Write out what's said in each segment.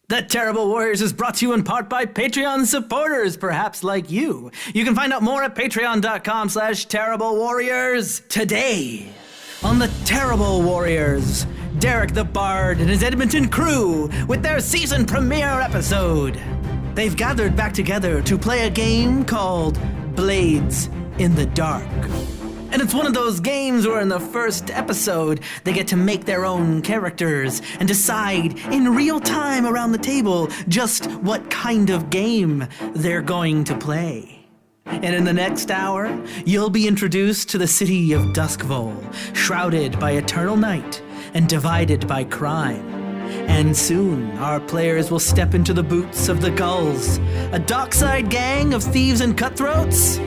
The Terrible Warriors is brought to you in part by Patreon supporters, perhaps like you. You can find out more at patreon.com/terriblewarriors. Today, on The Terrible Warriors, Derek the Bard and his Edmonton crew with their season premiere episode. They've gathered back together to play a game called Blades in the Dark. And it's one of those games where in the first episode, they get to make their own characters and decide in real time around the table just what kind of game they're going to play. And in the next hour, you'll be introduced to the city of Duskvol, shrouded by eternal night and divided by crime. And soon, our players will step into the boots of the Gulls, a dockside gang of thieves and cutthroats.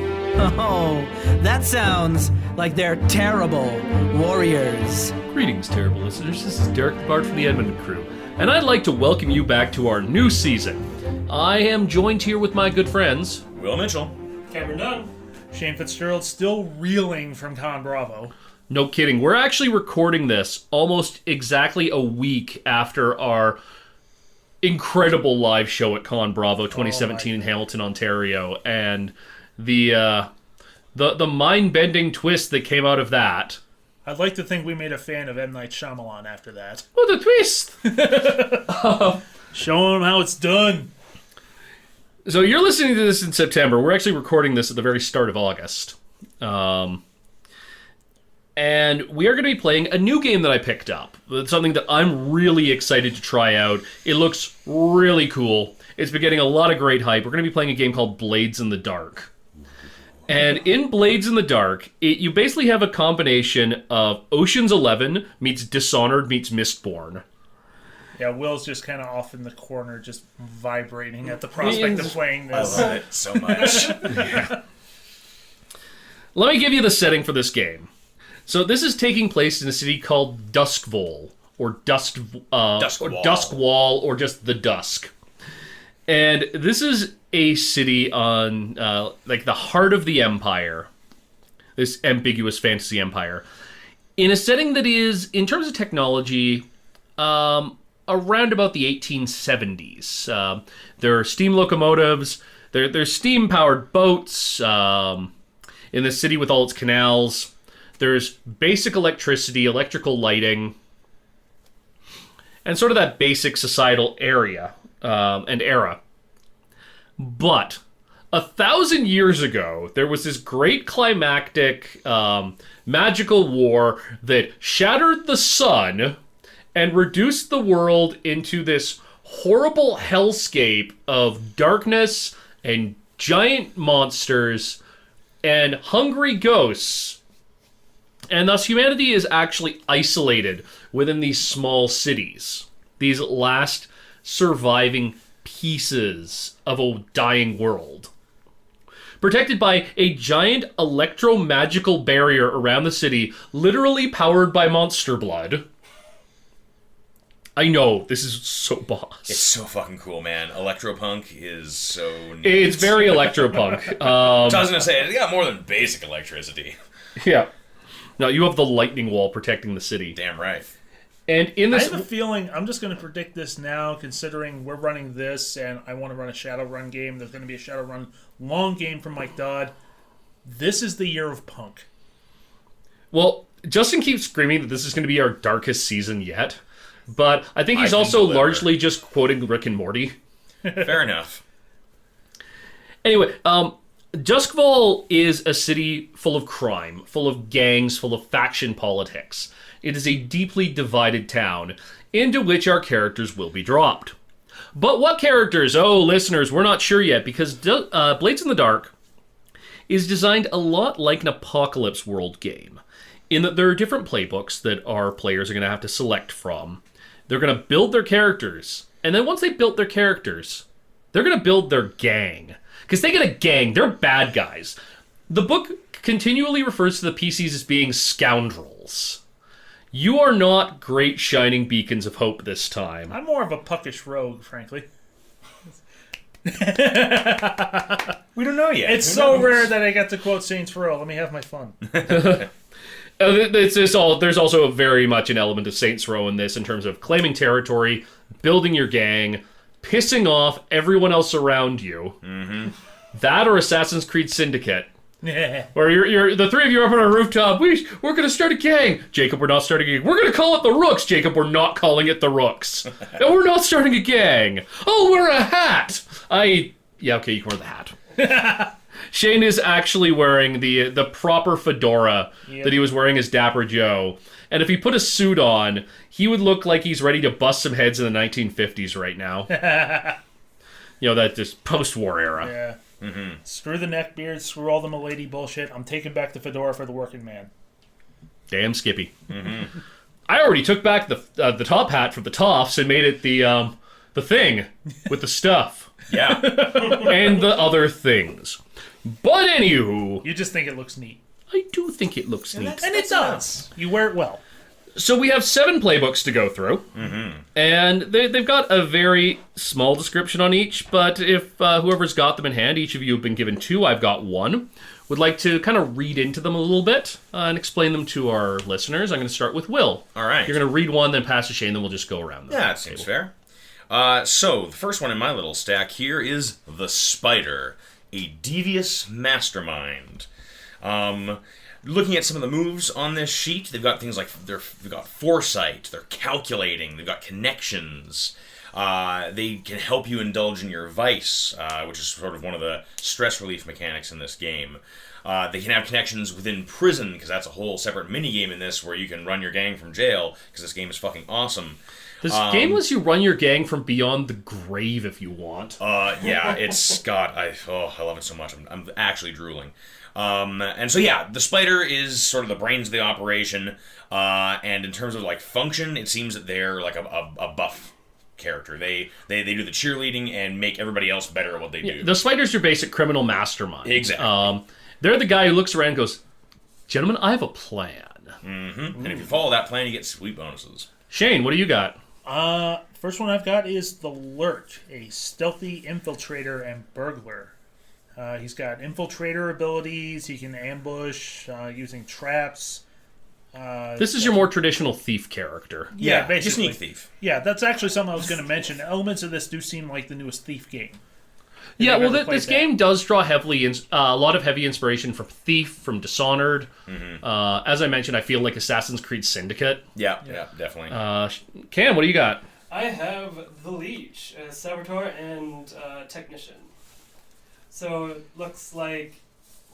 Oh, that sounds like they're terrible warriors. Greetings, terrible listeners. This is Derek the Bard from the Edmonton crew, and I'd like to welcome you back to our new season. I am joined here with my good friends, Will Mitchell, Cameron Dunn, Shane Fitzgerald, still reeling from Con Bravo. No kidding. We're actually recording this almost exactly a week after our incredible live show at Con Bravo 2017 in Hamilton, Ontario, and the mind-bending twist that came out of that. I'd like to think we made a fan of M. Night Shyamalan after that. Oh, the twist! Show him how it's done. So you're listening to this in September. We're actually recording this at the very start of August. And we are going to be playing a new game that I picked up. It's something that I'm really excited to try out. It looks really cool. It's been getting a lot of great hype. We're going to be playing a game called Blades in the Dark. And in Blades in the Dark, you basically have a combination of Ocean's 11 meets Dishonored meets Mistborn. Yeah, Will's just kind of off in the corner, just vibrating at the prospect of playing this. I love it so much. Let me give you the setting for this game. So this is taking place in a city called Duskvol, or Duskwall, or just the Dusk. And this is a city on, like, the heart of the Empire. This ambiguous fantasy empire. In a setting that is, in terms of technology, around about the 1870s. There are steam locomotives, there's steam-powered boats in the city with all its canals. There's basic electricity, electrical lighting, and sort of that basic societal area and era. But 1,000 years ago, there was this great climactic magical war that shattered the sun and reduced the world into this horrible hellscape of darkness and giant monsters and hungry ghosts. And thus humanity is actually isolated within these small cities, these last surviving pieces of a dying world. Protected by a giant electro-magical barrier around the city, literally powered by monster blood. I know, this is so boss. It's so fucking cool, man. Electropunk is so neat. It's very electropunk. I was going to say, it got more than basic electricity. Yeah. No, you have the lightning wall protecting the city. Damn right. And in this, I have a feeling, I'm just going to predict this now, considering we're running this, and I want to run a Shadowrun game. There's going to be a Shadowrun long game from Mike Dodd. This is the year of punk. well, Justin keeps screaming that this is going to be our darkest season yet, but I think he's also largely just quoting Rick and Morty. Fair enough. Anyway, Duskvol is a city full of crime, full of gangs, full of faction politics. It is a deeply divided town into which our characters will be dropped. But what characters? Oh, listeners, we're not sure yet, because Blades in the Dark is designed a lot like an Apocalypse World game, in that there are different playbooks that our players are going to have to select from. They're going to build their characters, and then once they built their characters, they're going to build their gang. Because they get a gang, they're bad guys. The book continually refers to the PCs as being scoundrels. You are not great shining beacons of hope this time. I'm more of a puckish rogue, frankly. We don't know yet. It's so rare that I get to quote Saints Row. Let me have my fun. There's also very much an element of Saints Row in this, in terms of claiming territory, building your gang, pissing off everyone else around you. That or Assassin's Creed Syndicate. Where you're the three of you are up on a rooftop. We're going to start a gang. Jacob, we're not starting a gang. We're going to call it the Rooks. Jacob, we're not calling it the Rooks. And we're not starting a gang. Oh, we're a hat. Yeah, okay, you can wear the hat. Shane is actually wearing the proper fedora that he was wearing as Dapper Joe. And if he put a suit on, he would look like he's ready to bust some heads in the 1950s right now. That just post-war era. Yeah. Screw the neckbeard, screw all the milady bullshit. I'm taking back the fedora for the working man. Damn Skippy. I already took back the top hat from the Toffs and made it the thing with the stuff. Yeah. And the other things. But anywho... You just think it looks neat. I do think it looks neat. And it does. You wear it well. So we have 7 playbooks to go through. And they've got a very small description on each, but if whoever's got them in hand, each of you have been given 2, I've got 1. Would like to kind of read into them a little bit and explain them to our listeners. I'm going to start with Will. All right. You're going to read one, then pass to Shane, then we'll just go around. Yeah, that seems fair. So, the first one in my little stack here is The Spider, a devious mastermind. Looking at some of the moves on this sheet, they've got things like they've got foresight, they're calculating, they've got connections. They can help you indulge in your vice, which is sort of one of the stress relief mechanics in this game. They can have connections within prison, because that's a whole separate mini-game in this where you can run your gang from jail, because this game is fucking awesome. This game lets you run your gang from beyond the grave if you want. Yeah, it's got... I love it so much. I'm actually drooling. And so yeah, the Spider is sort of the brains of the operation, and in terms of like function, it seems that they're like a buff character. They do the cheerleading and make everybody else better at what they do. The Spider's your basic criminal mastermind. Exactly. They're the guy who looks around and goes, "Gentlemen, I have a plan." And if you follow that plan, you get sweet bonuses. Shane, what do you got? First one I've got is the Lurk, a stealthy infiltrator and burglar. He's got infiltrator abilities. He can ambush using traps. This is your more traditional thief character. Yeah, basically. Sneak thief. Yeah, that's actually something I was going to mention. Elements of this do seem like the newest Thief game. Yeah, well, this game does draw heavily a lot of heavy inspiration from Thief, from Dishonored. As I mentioned, I feel like Assassin's Creed Syndicate. Yeah, definitely. Cam, what do you got? I have the Leech, a saboteur and technician. So it looks like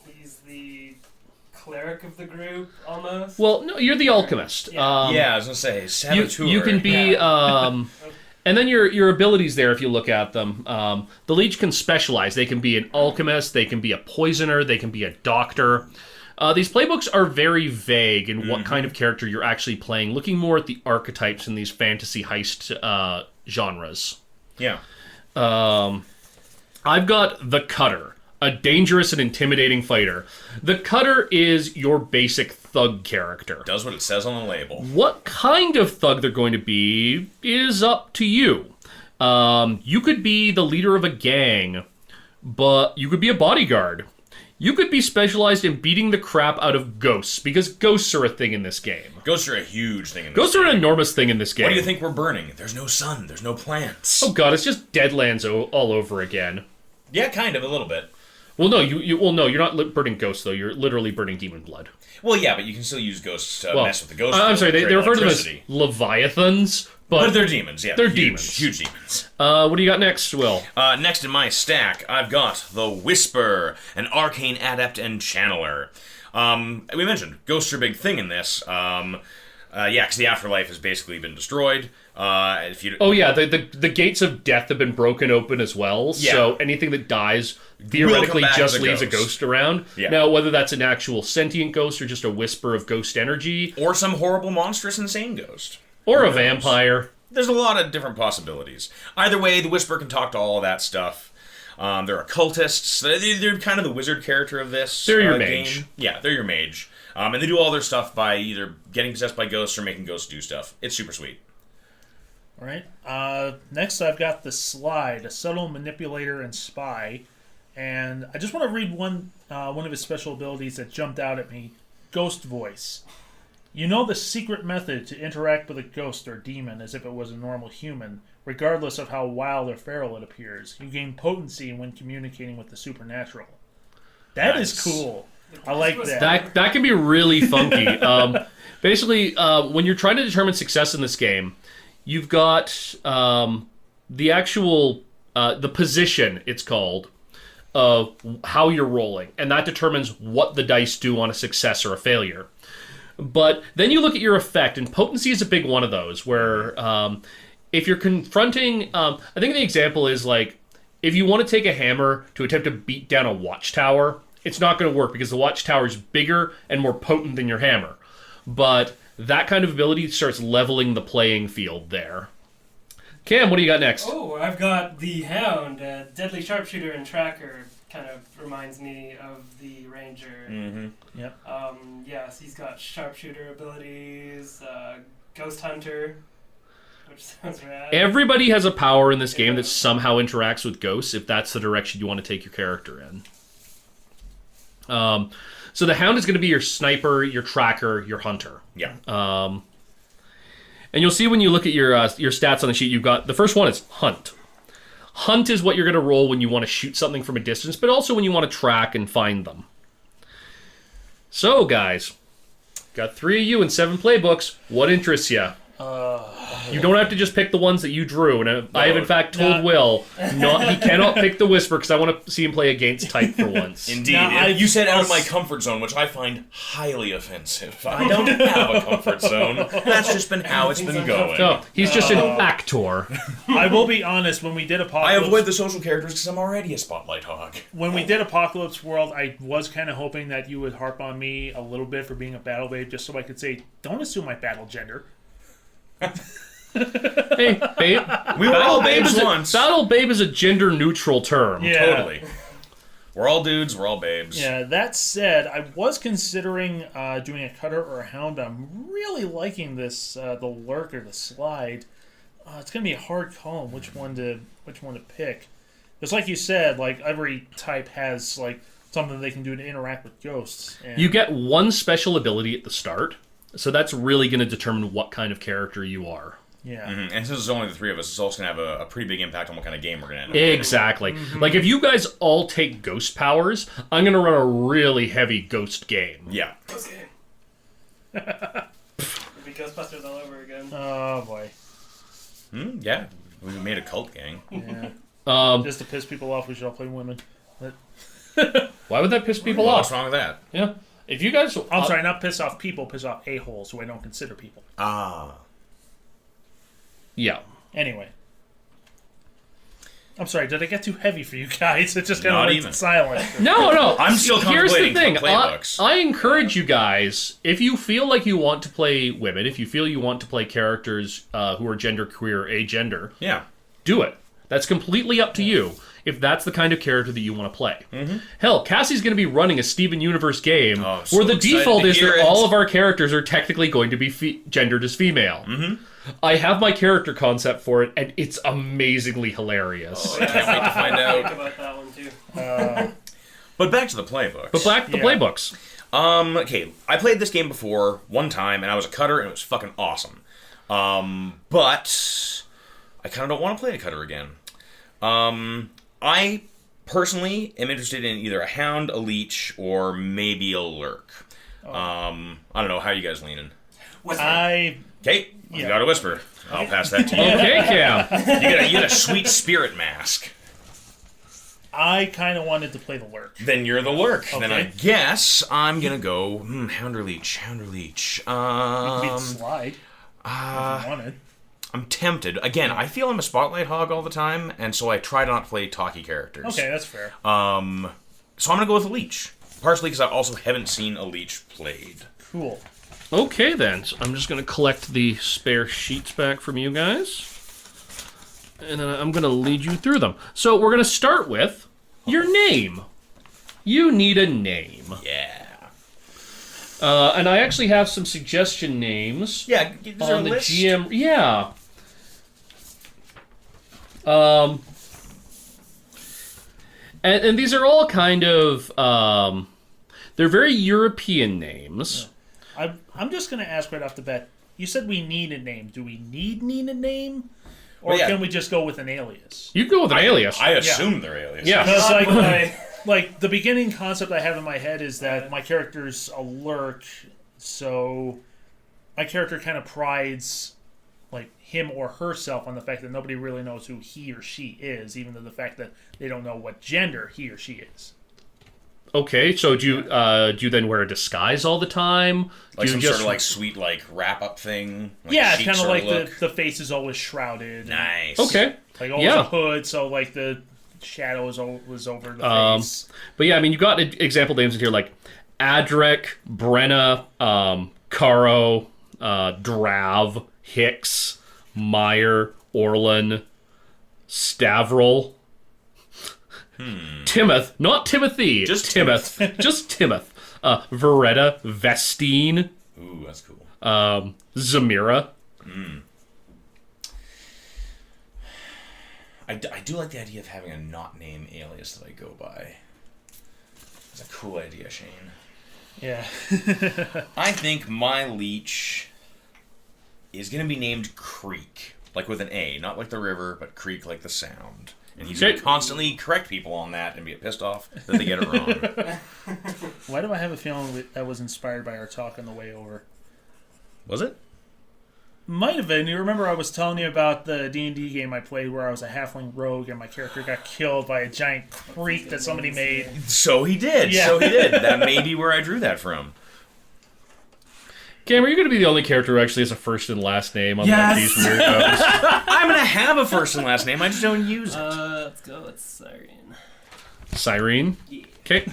he's the cleric of the group, almost. Well, no, you're the alchemist. Yeah. I was going to say, saboteur. You can be... And then your abilities there, if you look at them, the Leech can specialize. They can be an alchemist, they can be a poisoner, they can be a doctor. These playbooks are very vague in what kind of character you're actually playing, looking more at the archetypes in these fantasy heist genres. Yeah. I've got the Cutter, a dangerous and intimidating fighter. The Cutter is your basic thug character. Does what it says on the label. What kind of thug they're going to be is up to you. You could be the leader of a gang, but you could be a bodyguard. You could be specialized in beating the crap out of ghosts, because ghosts are a thing in this game. Ghosts are a huge thing in this Ghosts game. are an enormous thing in this game. What do you think we're burning? There's no sun, there's no plants. Oh god, it's just Deadlands all over again. Yeah, kind of, a little bit. Well, no, you're not burning ghosts, though. You're literally burning demon blood. Well, yeah, but you can still use ghosts to mess with the ghosts. I'm sorry, they refer to them as Leviathans, but they're demons, yeah. They're demons. Huge demons. What do you got next, Will? Next in my stack, I've got the Whisper, an arcane adept and channeler. We mentioned ghosts are a big thing in this. Because the afterlife has basically been destroyed. The gates of death have been broken open as well, so anything that dies theoretically just leaves a ghost around. Yeah. Now, whether that's an actual sentient ghost or just a whisper of ghost energy. Or some horrible, monstrous, insane ghost. Or a vampire. There's a lot of different possibilities. Either way, the Whisper can talk to all of that stuff. They're occultists. They're kind of the wizard character of this They're your game. mage. Yeah, they're your mage. And they do all their stuff by either getting possessed by ghosts or making ghosts do stuff. It's super sweet. All right. Next, I've got the Slide, a subtle manipulator and spy. And I just want to read one of his special abilities that jumped out at me. Ghost Voice. You know the secret method to interact with a ghost or demon as if it was a normal human, regardless of how wild or feral it appears. You gain potency when communicating with the supernatural. That is cool. I like that. That can be really funky. Basically, when you're trying to determine success in this game, you've got the actual the position, it's called, of how you're rolling, and that determines what the dice do on a success or a failure. But then you look at your effect, and potency is a big one of those, where if you're confronting... I think the example is, like, if you want to take a hammer to attempt to beat down a watchtower, it's not going to work because the watchtower is bigger and more potent than your hammer. But that kind of ability starts leveling the playing field there. Cam, what do you got next? Oh, I've got the Hound, deadly sharpshooter and tracker. Kind of reminds me of the Ranger. Mm-hmm. Yep. Yes, he's got sharpshooter abilities, ghost hunter, which sounds rad. Everybody has a power in this game that somehow interacts with ghosts, if that's the direction you want to take your character in. So the Hound is going to be your sniper, your tracker, your hunter. Yeah. And you'll see when you look at your stats on the sheet, you've got... The first one is Hunt. Hunt is what you're going to roll when you want to shoot something from a distance, but also when you want to track and find them. So, guys, got 3 of you and 7 playbooks. What interests you? You don't have to just pick the ones that you drew, and I have in fact told Will he cannot pick the Whisper because I want to see him play against type for once. Indeed. Now, You said out of my comfort zone, which I find highly offensive. I don't have a comfort zone. That's just been how it's been going. No, he's just an actor. I will be honest, when we did I Apocalypse... avoid the social characters because I'm already a spotlight hog. When we did Apocalypse World, I was kind of hoping that you would harp on me a little bit for being a battle babe, just so I could say, don't assume my battle gender. Hey, babe. We were all babes once. Battle babe is a gender-neutral term. Yeah. Totally. We're all dudes, we're all babes. Yeah, that said, I was considering doing a cutter or a hound. I'm really liking this, the lurk or the slide. It's going to be a hard call on which one to pick. Because like you said, like every type has like something they can do to interact with ghosts. And You get one special ability at the start, so that's really going to determine what kind of character you are. yeah. And since there's only the 3 of us, it's also going to have a pretty big impact on what kind of game we're going to end up with. Exactly. Like, if you guys all take ghost powers, I'm going to run a really heavy ghost game. Yeah. Ghost game. It'll be Ghostbusters all over again. Oh boy. Yeah. We made a cult gang. Yeah. Just to piss people off, we should all play women. Why would that piss people What's off? wrong with that? Yeah. If you guys... I'm sorry, not piss off people, piss off a-holes who I don't consider people. Ah. Yeah. Anyway. I'm sorry, did I get too heavy for you guys? It just kind Not of even. went silent. No. I'm still Here's the contemplating thing. playbooks. I encourage you guys, if you feel like you want to play women, if you feel you want to play characters who are genderqueer, agender, Yeah. do it. That's completely up to you. If that's the kind of character that you want to play. Hell, Cassie's going to be running a Steven Universe game Oh, I'm so where the excited default to is hear that it. all of our characters are technically going to be gendered as female. I have my character concept for it, and it's amazingly hilarious. I can't wait to find Think out. about that one too. But back to the playbooks. But back to the playbooks. Okay, I played this game before one time, and I was a cutter, and it was fucking awesome. But I kind of don't want to play a cutter again. I personally am interested in either a hound, a leech, or maybe a lurk. I don't know. How are you guys leaning? I Okay, you got a whisper. I'll pass that to you. Okay, Cam. You got a sweet spirit mask. kind of wanted to play the lurk. Then you're the lurk. Okay. Then I guess I'm gonna go hound or leech. Hound or leech. You could slide. If you wanted. I'm tempted. Again, I feel I'm a spotlight hog all the time, and so I try not to play talky characters. Okay, that's fair. So I'm gonna go with a leech. Partially because I also haven't seen a leech played. Cool. Okay, then. So I'm just going to collect the spare sheets back from you guys. And then I'm going to lead you through them. So we're going to start with your name. You need a name. Yeah. And I actually have some suggestion names. Yeah, is there a On the list? GM. Yeah. And these are all kind of... they're very European names. I'm just going to ask right off the bat. You said we need a name. Do we need a name? Or Well, yeah. can we just go with an alias? You go with an alias. I assume they're aliens. Yeah. Because like the beginning concept I have in my head is that my character's a lurk, so my character kind of prides like him or herself on the fact that nobody really knows who he or she is, even though the fact that they don't know what gender he or she is. Okay, so do you then wear a disguise all the time? Like Do some you sort of like sweet like wrap up thing. Like Yeah, a it's chic kind of sort like look. the face is always shrouded. Nice. Okay. Like always Yeah. a hood, so like the shadow was over the face. But yeah, I mean, you got example names in here like Adric, Brenna, Caro, Drav, Hicks, Meyer, Orlin, Stavril, Timoth, not Timothy, Just Timoth, just Timoth, Veretta, Vestine, Ooh, that's cool. Zamira. I do like the idea of having a not name alias that I go by. It's a cool idea, Shane. Yeah. I think my leech is going to be named Creek. Like with an A, not like the river, but Creek like the sound. And he's going Okay. to constantly correct people on that and be pissed off that they get it wrong. Why do I have a feeling that was inspired by our talk on the way over? Was it? Might have been. You remember I was telling you about the D&D game I played where I was a halfling rogue and my character got killed by a giant creek that somebody made. So he did. Yeah. So he did. That may be where I drew that from. Cam, are you going to be the only character who actually has a first and last name on Yes. these weirdos? I'm going to have a first and last name. I just don't use it. Let's go with Siren. Cyrene? Yeah. Okay.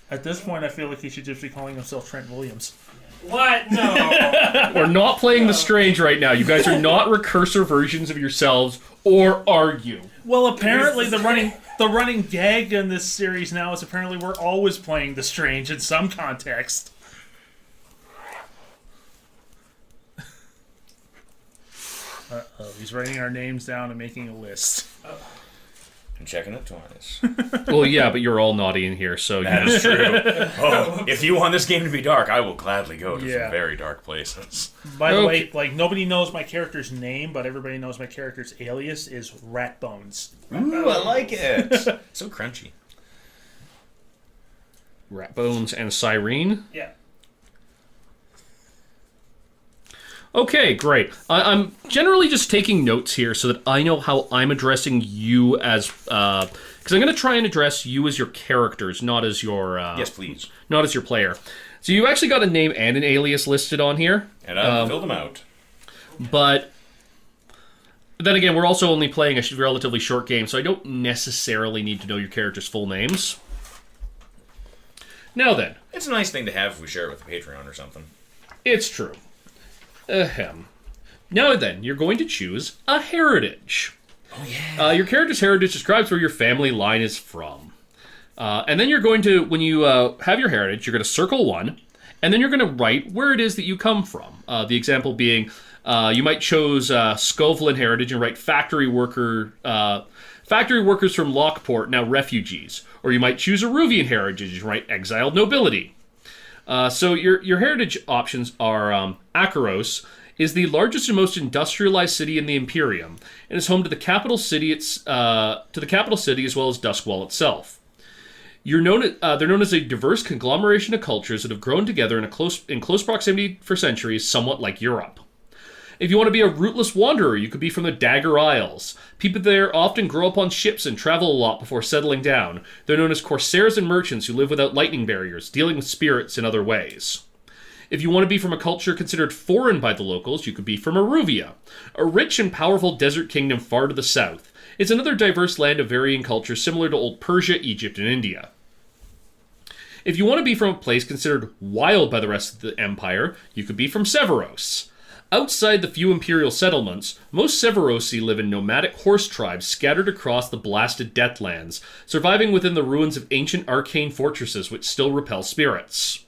At this point, I feel like he should just be calling himself Trent Williams. What? No. We're not playing the strange right now. You guys are not recursor versions of yourselves, or are you? Well, apparently the running gag in this series now is apparently we're always playing the strange in some context. Uh-oh, he's writing our names down and making a list. I'm checking it twice. Well, yeah, but you're all naughty in here, so That is true. Oh, if you want this game to be dark, I will gladly go to Yeah. some very dark places. By the Okay. way, like nobody knows my character's name, but everybody knows my character's alias is Ratbones. Ooh, I like it. So crunchy. Ratbones and Cyrene. Yeah. Okay, great. I'm generally just taking notes here so that I know how I'm addressing you as... Because I'm going to try and address you as your characters, not as your... Yes, please. Not as your player. So you actually got a name and an alias listed on here. And I filled them out. But then again, we're also only playing a relatively short game, so I don't necessarily need to know your character's full names. Now then, It's a nice thing to have if we share it with the Patreon or something. it's true. Ahem. Now then, you're going to choose a heritage. Oh, yeah. Your character's heritage describes where your family line is from. And then you're going to, when you have your heritage, you're going to circle one, and then you're going to write where it is that you come from. The example being, you might choose Scovelin heritage and write factory workers from Lockport, now refugees. Or you might choose Aruvian heritage and write exiled nobility. So your heritage options are Akaros is the largest and most industrialized city in the Imperium, and is home to the capital city. As well as Duskvol itself. They're known as a diverse conglomeration of cultures that have grown together in close proximity for centuries, somewhat like Europe. If you want to be a rootless wanderer, you could be from the Dagger Isles. People there often grow up on ships and travel a lot before settling down. They're known as corsairs and merchants who live without lightning barriers, dealing with spirits in other ways. If you want to be from a culture considered foreign by the locals, you could be from Aruvia, a rich and powerful desert kingdom far to the south. It's another diverse land of varying cultures similar to old Persia, Egypt, and India. If you want to be from a place considered wild by the rest of the empire, you could be from Severos. Outside the few imperial settlements, most Severosi live in nomadic horse tribes scattered across the blasted Deathlands, surviving within the ruins of ancient arcane fortresses which still repel spirits.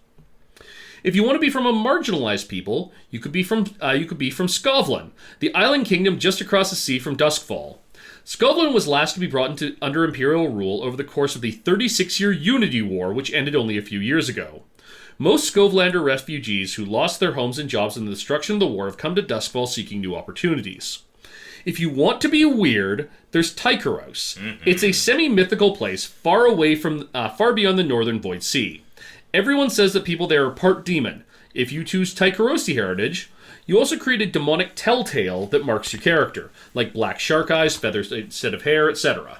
If you want to be from a marginalized people, you could be from Skovlin, the island kingdom just across the sea from Duskvol. Skovlin was last to be brought under imperial rule over the course of the 36-year Unity War, which ended only a few years ago. Most Skovlander refugees who lost their homes and jobs in the destruction of the war have come to Duskvol seeking new opportunities. If you want to be weird, there's Tykeros. It's a semi-mythical place far away from, far beyond the northern Void Sea. Everyone says that people there are part demon. If you choose Tykerosi heritage, you also create a demonic telltale that marks your character, like black shark eyes, feathers instead of hair, etc.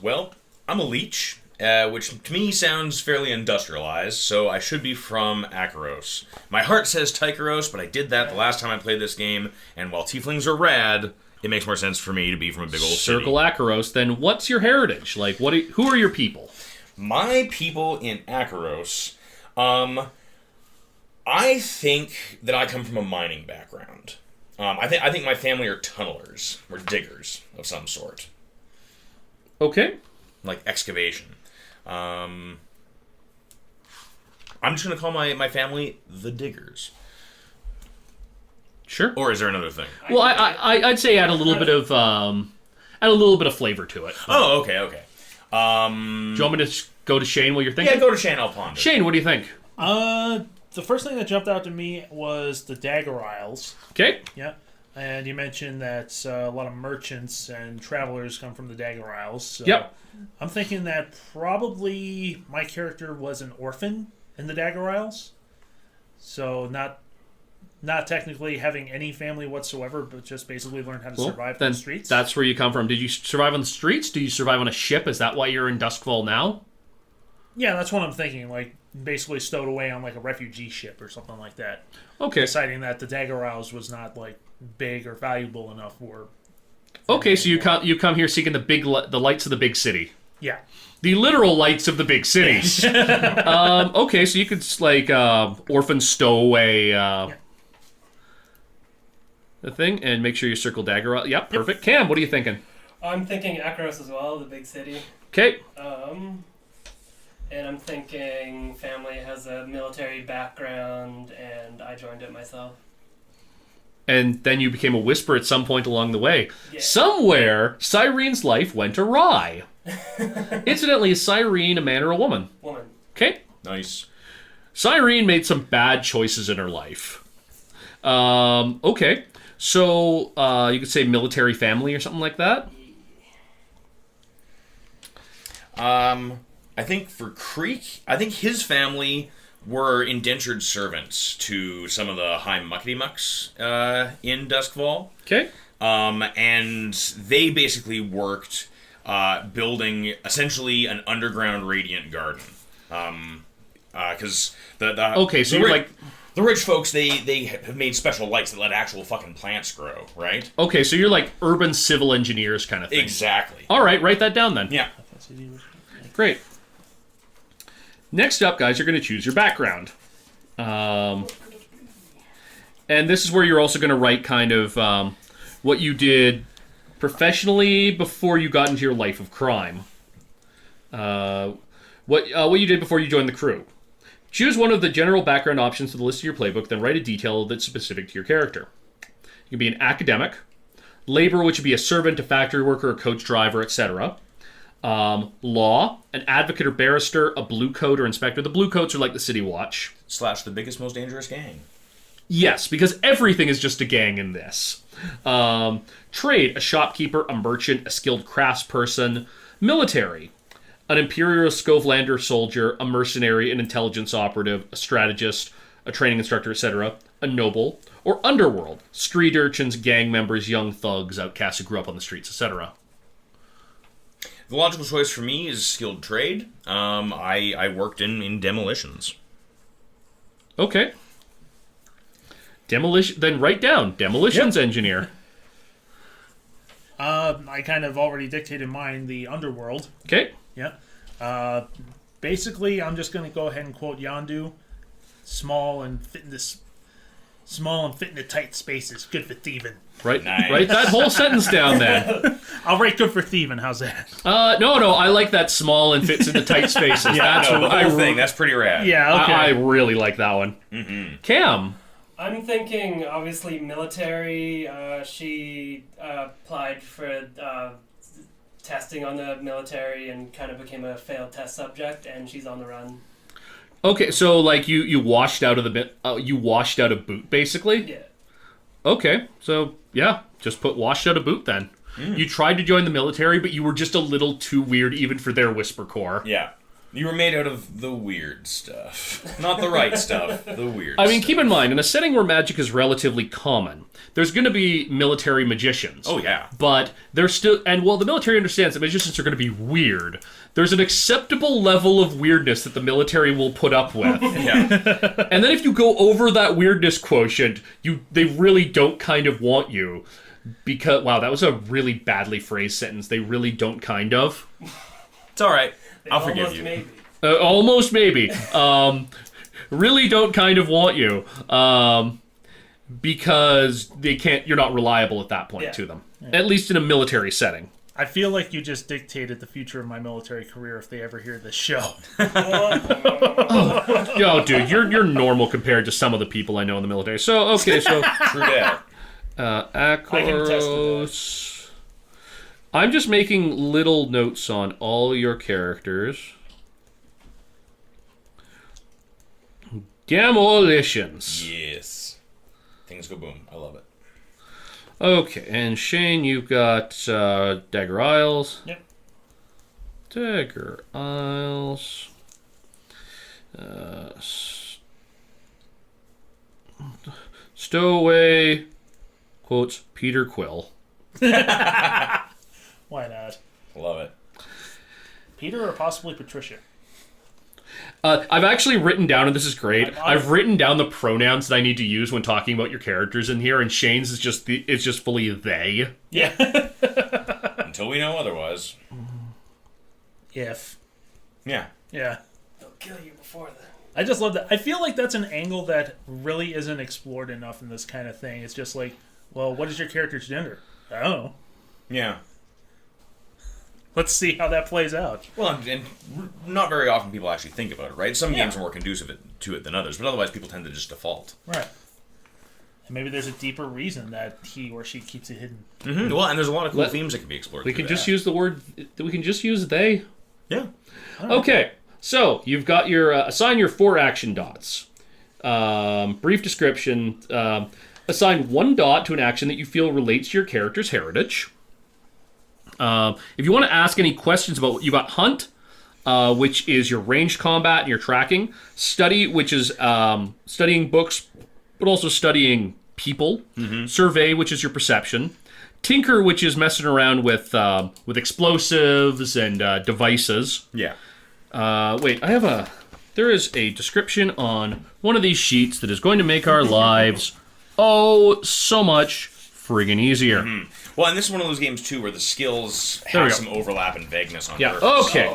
Well, I'm a leech, which to me sounds fairly industrialized, so I should be from Akaros. My heart says Tykeros, but I did that the last time I played this game, and while tieflings are rad, it makes more sense for me to be from a big old Circle city. Akaros, then what's your heritage? Like, who are your people? My people in Akaros, I think that I come from a mining background. I think my family are tunnelers, or diggers of some sort. Okay. Like excavation. I'm just going to call my family the Diggers. Sure. Or is there another thing? Well, I'd say add a little bit of flavor to it. Oh, okay. Do you want me to go to Shane while you're thinking? Yeah, go to Shane, I'll ponder. Shane, what do you think? The first thing that jumped out to me was the Dagger Isles. Okay. Yeah. And you mentioned that a lot of merchants and travelers come from the Dagger Isles. So Yep. I'm thinking that probably my character was an orphan in the Dagger Isles. So not technically having any family whatsoever, but just basically learn how to survive on the streets. That's where you come from. Did you survive on the streets? Do you survive on a ship? Is that why you're in Duskvol now? Yeah, that's what I'm thinking. Like, basically stowed away on, like, a refugee ship or something like that. Okay. Deciding that the Dagger Isles was not, like, big or valuable enough for... Okay, so you come here seeking the lights of the big city. Yeah. The literal lights of the big cities. Okay, so you could, like, orphan stow away the thing and make sure you circle dagger out. Yep, perfect. Cam, what are you thinking? I'm thinking Akaros as well, the big city. Okay. And I'm thinking family has a military background, and I joined it myself. And then you became a whisper at some point along the way. Yeah. Somewhere, Cyrene's life went awry. Incidentally, is Cyrene a man or a woman? Woman. Okay. Nice. Cyrene made some bad choices in her life. Okay. So, you could say military family or something like that? I think for Creek, I think his family were indentured servants to some of the high muckety-mucks in Duskvol. Okay. And they basically worked building essentially an underground radiant garden. Because Okay, so you're like... The rich folks, they have made special lights that let actual fucking plants grow, right? Okay, so you're like urban civil engineers kind of thing. Exactly. All right, write that down then. Yeah. Great. Next up, guys, you're going to choose your background. And this is where you're also going to write kind of what you did professionally before you got into your life of crime. What you did before you joined the crew. Choose one of the general background options to the list of your playbook, then write a detail that's specific to your character. You can be an academic, labor, which would be a servant, a factory worker, a coach driver, etc. Law, an advocate or barrister, a blue coat or inspector. The blue coats are like the city watch. / the biggest, most dangerous gang. Yes, because everything is just a gang in this. Trade, a shopkeeper, a merchant, a skilled craftsperson. Military, an Imperial Skovlander soldier, a mercenary, an intelligence operative, a strategist, a training instructor, etc. A noble. Or underworld, street urchins, gang members, young thugs, outcasts who grew up on the streets, etc. The logical choice for me is skilled trade. I worked in demolitions. Okay. Demolition. Then write down demolitions engineer. I kind of already dictated mine, the underworld. Okay. Yeah. Basically, I'm just going to go ahead and quote Yondu. Small and fit in the tight spaces. Good for thieving. Right. Nice. Write that whole sentence down then. I'll write good for thieving. How's that? No. I like that small and fits into tight spaces. That's No, the what whole thing. That's pretty rad. Yeah, okay. I really like that one. Mm-hmm. Cam. I'm thinking, obviously, military. She applied for testing on the military and kind of became a failed test subject, and she's on the run. Okay, so like you washed out of you washed out a boot basically. Yeah. Okay, so yeah, just put washed out a boot then. You tried to join the military, but you were just a little too weird even for their Whisper Corps. Yeah. You were made out of the weird stuff. Not the right stuff, the weird I mean, stuff. keep in mind, in a setting where magic is relatively common, there's going to be military magicians. Oh, yeah. But there's still, and while the military understands that magicians are going to be weird, there's an acceptable level of weirdness that the military will put up with. Yeah. And then if you go over that weirdness quotient, they really don't kind of want you. Because, wow, that was a really badly phrased sentence. They really don't kind of. It's all right. I'll Almost forgive you. Maybe. Almost maybe. Really don't kind of want you. Because you're not reliable at that point Yeah. to them. At least in a military setting. I feel like you just dictated the future of my military career if they ever hear this show. Yo, dude, you're normal compared to some of the people I know in the military. So, okay, so... True that. I can attest to Akros. I'm just making little notes on all your characters. Demolitions. Yes. Things go boom. I love it. Okay, and Shane, you've got Dagger Isles. Yep. Dagger Isles. Stowaway. Quotes Peter Quill. Why not? Love it. Peter or possibly Patricia? I've actually written down, and this is great. I've written down the pronouns that I need to use when talking about your characters in here, and Shane's is just fully they. Yeah. Until we know otherwise. If. Yeah. Yeah. They'll kill you before then. I just love that. I feel like that's an angle that really isn't explored enough in this kind of thing. It's just like, well, what is your character's gender? I don't know. Yeah. Let's see how that plays out. Well, and not very often people actually think about it, right? Some games are more conducive to it than others, but otherwise people tend to just default. Right. And maybe there's a deeper reason that he or she keeps it hidden. Mm-hmm. Well, and there's a lot of cool themes that can be explored. We can just use the word. We can just use they. Yeah. Okay, so you've got your assign your 4 action dots. Brief description. Assign 1 dot to an action that you feel relates to your character's heritage. If you want to ask any questions about, you got hunt, which is your ranged combat and your tracking. Study, which is studying books, but also studying people. Survey, which is your perception. Tinker, which is messing around with explosives and devices. Yeah. Wait, there is a description on one of these sheets that is going to make our lives so much friggin' easier. Well, and this is one of those games, too, where the skills There we have go. some overlap and vagueness on Yeah. purpose. Okay.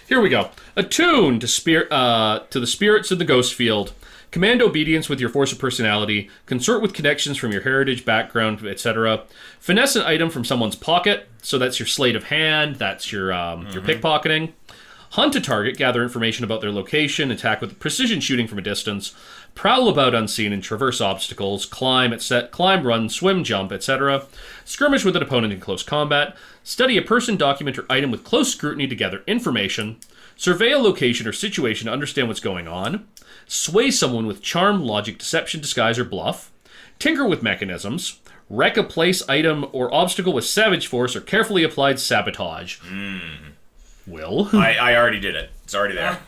Here we go. Attune to the spirits of the ghost field. Command obedience with your force of personality. Consort with connections from your heritage, background, etc. Finesse an item from someone's pocket. So that's your sleight of hand. That's your pickpocketing. Hunt a target. Gather information about their location. Attack with precision shooting from a distance. Prowl about unseen and traverse obstacles. Climb, run, swim, jump, etc. Skirmish with an opponent in close combat. Study a person, document, or item with close scrutiny to gather information. Survey a location or situation to understand what's going on. Sway someone with charm, logic, deception, disguise, or bluff. Tinker with mechanisms. Wreck a place, item, or obstacle with savage force or carefully applied sabotage. Will? I already did it. It's already there.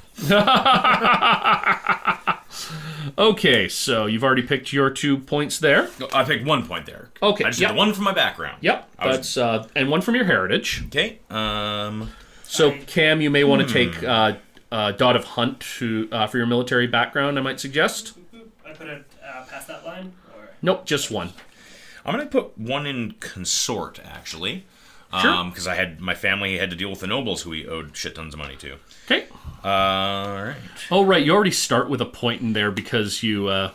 Okay, so you've already picked your 2 points there. I picked 1 point there. Okay, I just yep. did the 1 from my background. Yep, that's and 1 from your heritage. Okay. So Cam, you may want to take dot of hunt for your military background. I might suggest. I put it past that line? Or? Nope, just 1. I'm going to put 1 in consort, actually. Sure. Because my family had to deal with the nobles who we owed shit tons of money to. Okay. All right. Oh right, you already start with a point in there because you're a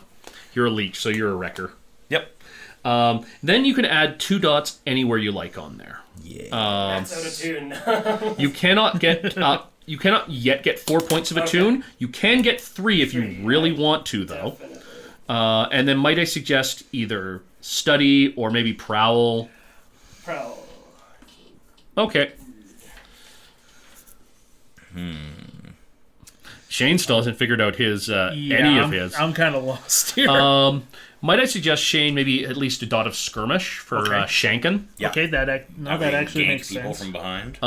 leech, so you're a wrecker. Yep. Then you can add 2 dots anywhere you like on there. Yeah. That's out of tune. You cannot get you cannot yet get 4 points of attune. You can get 3 if you really want to, though. Definitely. And then might I suggest either study or maybe prowl. Prowl. Okay. Shane still hasn't figured out his any of his. I'm kind of lost here. Might I suggest, Shane, maybe at least a dot of skirmish for shanking? Yeah. Okay, that actually gank makes people sense. from behind.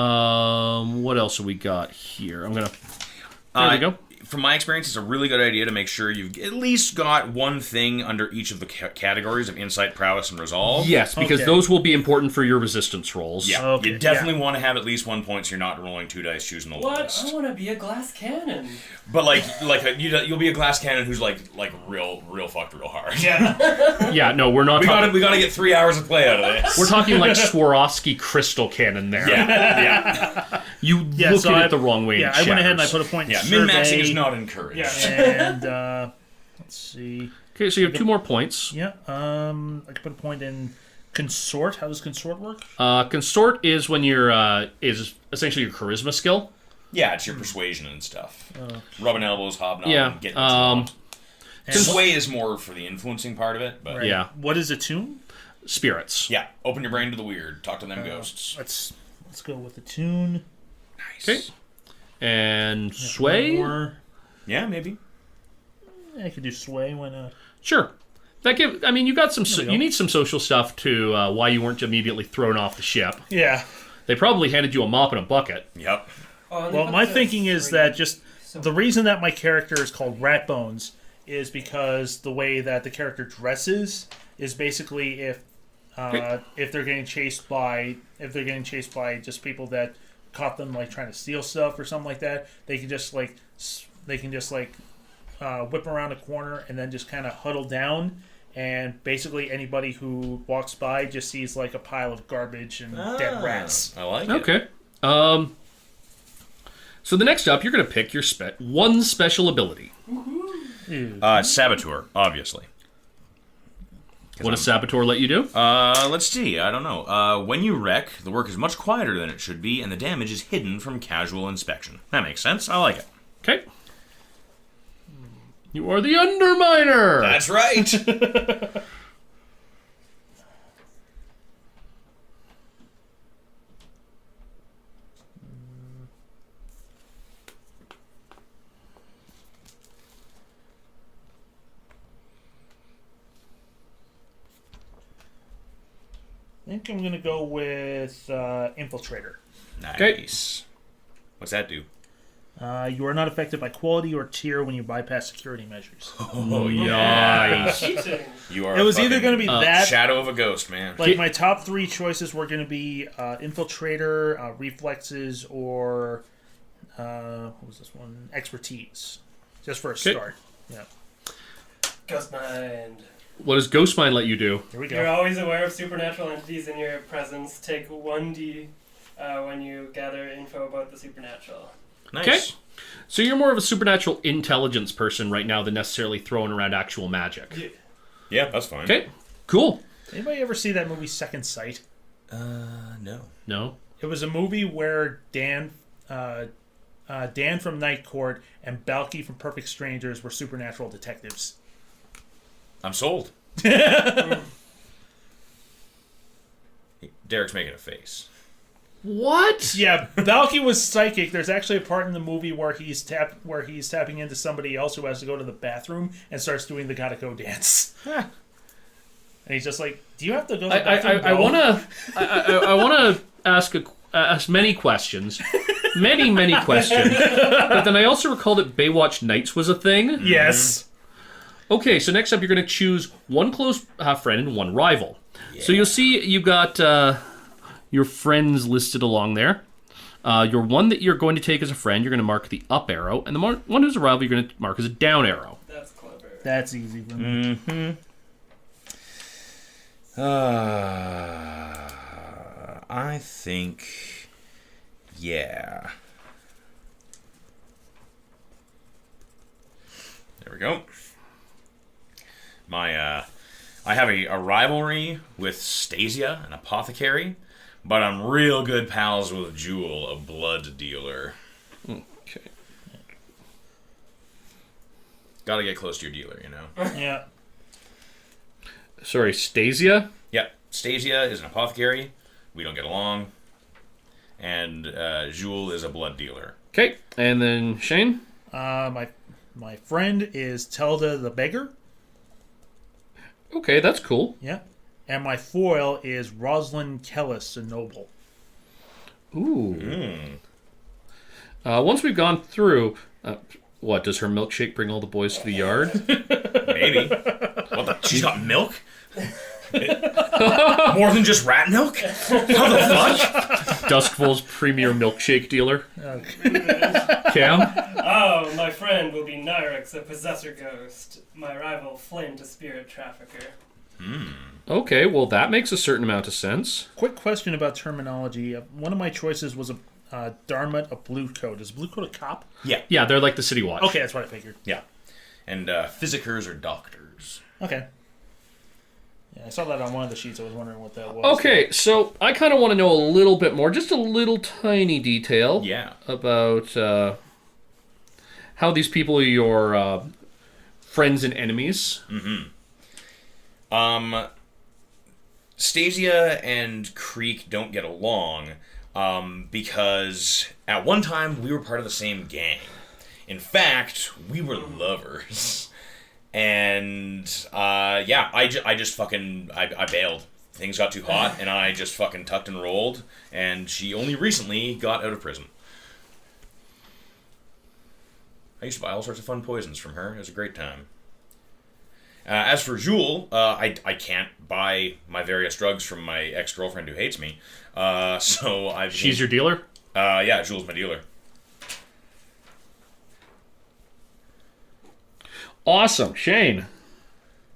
What else have we got here? There we go. From my experience, it's a really good idea to make sure you've at least got one thing under each of the categories of insight, prowess, and resolve. Yes, because those will be important for your resistance rolls. Yeah, Okay, you definitely want to have at least 1 point so you're not rolling 2 dice choosing the What? lowest. I want to be a glass cannon. But you'll be a glass cannon who's like real fucked real hard. Yeah. Yeah, no, we're not. we gotta get 3 hours of play out of this. We're talking like Swarovski crystal cannon there. Yeah. You look at it the wrong way. Yeah, and I went ahead and I shatters. put a point in Yeah, survey. min-maxing is not encouraged. Yeah, and let's see. Okay, so you have 2 more points. Yeah, I could put a point in consort. How does consort work? Consort is when you're is essentially your charisma skill. Yeah, it's your persuasion and stuff. Rubbing elbows, hobnobbing, Yeah, getting what you want. And Sway is more for the influencing part of it, but Right. Yeah. What is a tune? Spirits. yeah, open your brain to the weird. Talk to them ghosts. Let's go with the tune. Nice. Okay. And sway. Or Yeah, maybe. I could do sway. Why not? Sure. You got some. we go. You need some social stuff to why you weren't immediately thrown off the ship. Yeah. They probably handed you a mop and a bucket. Yep. Oh, Well, my thinking is that just the reason that my character is called Rat Bones is because the way that the character dresses is basically if they're getting chased by just people that caught them like trying to steal stuff or something like that, they can just whip around a corner and then just kind of huddle down. And basically, anybody who walks by just sees like a pile of garbage and dead rats. I like it. Okay. So the next up, you're going to pick your one special ability. Saboteur, obviously. What does Saboteur let you do? Let's see. I don't know. When you wreck, the work is much quieter than it should be, and the damage is hidden from casual inspection. That makes sense. I like it. Okay. You are the Underminer. That's right. I think I'm gonna go with Infiltrator. Nice. What's that do? You are not affected by quality or tier when you bypass security measures. Oh, Nice. Cheating. You are. It was either going to be that, shadow of a ghost, man. like my top 3 choices were going to be Infiltrator, Reflexes, or what was this one? Expertise, just for a start. Yeah. Ghost mind. What does Ghost Mind let you do? Here we You're go. always aware of supernatural entities in your presence. Take 1d when you gather info about the supernatural. Nice. Okay. So you're more of a supernatural intelligence person right now than necessarily throwing around actual magic. Yeah, that's fine. Okay. Cool. Anybody ever see that movie Second Sight? No. No. It was a movie where Dan from Night Court and Balky from Perfect Strangers were supernatural detectives. I'm sold. Derek's making a face. What? Yeah, Balky was psychic. There's actually a part in the movie where he's tapping into somebody else who has to go to the bathroom and starts doing the gotta go dance. And he's just like, "Do you have to go to the bathroom?" I want to ask many questions, many questions. But then I also recall that Baywatch Nights was a thing. Yes. Okay, so next up you're going to choose one close friend and one rival. Yeah. So you'll see you've got your friends listed along there. Your one that you're going to take as a friend, you're going to mark the up arrow, and the one who's a rival, you're going to mark as a down arrow. That's clever. That's easy for me. I think, yeah. There we go. I have a rivalry with Stasia, an apothecary, but I'm real good pals with Jewel, a blood dealer. Okay. Gotta get close to your dealer, you know? Yeah. Sorry, Stasia? Yep. Stasia is an apothecary. We don't get along. And Jewel is a blood dealer. Okay, and then Shane? My friend is Telda the Beggar. Okay, that's cool. Yeah. And my foil is Rosalind Kellis, a noble. Ooh. Once we've gone through, what, does her milkshake bring all the boys to the yard? Maybe. She's got milk? More than just rat milk? How the fuck? Duskvol's premier milkshake dealer. Cam? Oh, my friend will be Nyrix, a possessor ghost. My rival, Flint, a spirit trafficker. Okay, well, that makes a certain amount of sense. Quick question about terminology. One of my choices was a Dharma, a blue coat. Is blue coat a cop? Yeah. Yeah, they're like the city watch. Okay, that's what I figured. Yeah. And physicers are doctors. Okay. Yeah, I saw that on one of the sheets. I was wondering what that was. Okay, so I kind of want to know a little bit more, just a little tiny detail about how these people are your friends and enemies. Stasia and Creek don't get along because at one time we were part of the same gang. In fact, we were lovers. And I just fucking I bailed. Things got too hot, and I just fucking tucked and rolled. And she only recently got out of prison. I used to buy all sorts of fun poisons from her. It was a great time. As for Jewel, I can't buy my various drugs from my ex-girlfriend who hates me. So I've... She's your dealer? Yeah, Jewel's my dealer. Awesome. Shane?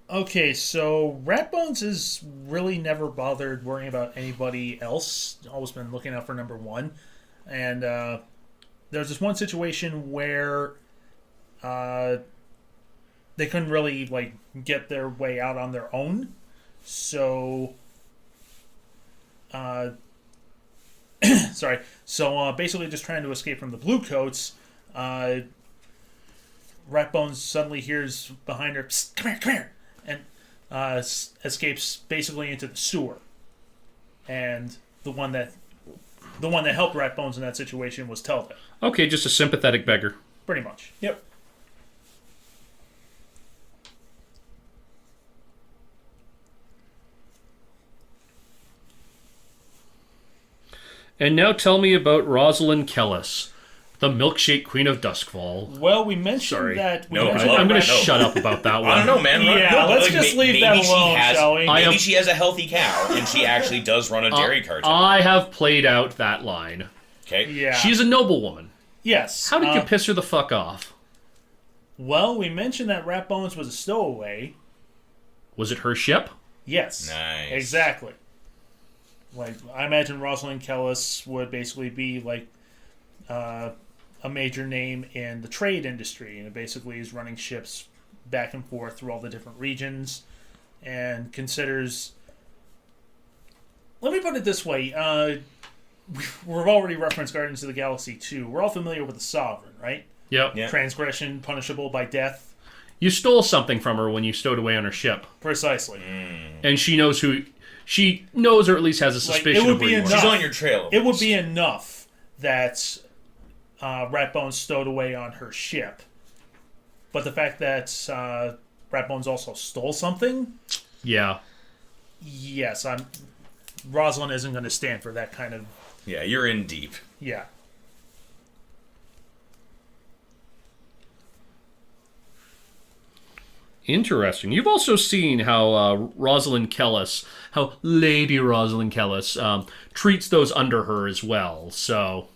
Okay, so Ratbones has really never bothered worrying about anybody else. Always been looking out for number one. And there's this one situation where they couldn't really get their way out on their own. So sorry. So basically just trying to escape from the Bluecoats, Ratbones suddenly hears behind her, "Psst, come here, and escapes basically into the sewer. And the one that helped Ratbones in that situation was Telda. Okay, just a sympathetic beggar. Pretty much. Yep. And now tell me about Rosalind Kellis, the milkshake queen of Duskvol. Well, we mentioned that... No, I'm going to shut up about that one. I don't know, man. Yeah, let's just leave that alone, shall we? Maybe she has a healthy cow, and she actually does run a dairy carton. I have played out that line. Okay. Yeah. She's a noblewoman. Yes. How did you piss her the fuck off? Well, we mentioned that Ratbones was a stowaway. Was it her ship? Yes. Nice. Exactly. I imagine Rosalind Kellis would basically be a major name in the trade industry, and it basically is running ships back and forth through all the different regions, and considers... Let me put it this way. We've already referenced Guardians of the Galaxy 2. We're all familiar with the Sovereign, right? Yep. Yeah. Transgression, punishable by death. You stole something from her when you stowed away on her ship. Precisely. And she knows who... She knows, or at least has a suspicion would of where be you are. enough. She's on your trail. It would be enough that Ratbones stowed away on her ship. But the fact that Ratbones also stole something... Yeah. Yes, Rosalind isn't going to stand for that kind of... Yeah, you're in deep. Yeah. Interesting. You've also seen how Rosalind Kellis, how Lady Rosalind Kellis treats those under her as well. So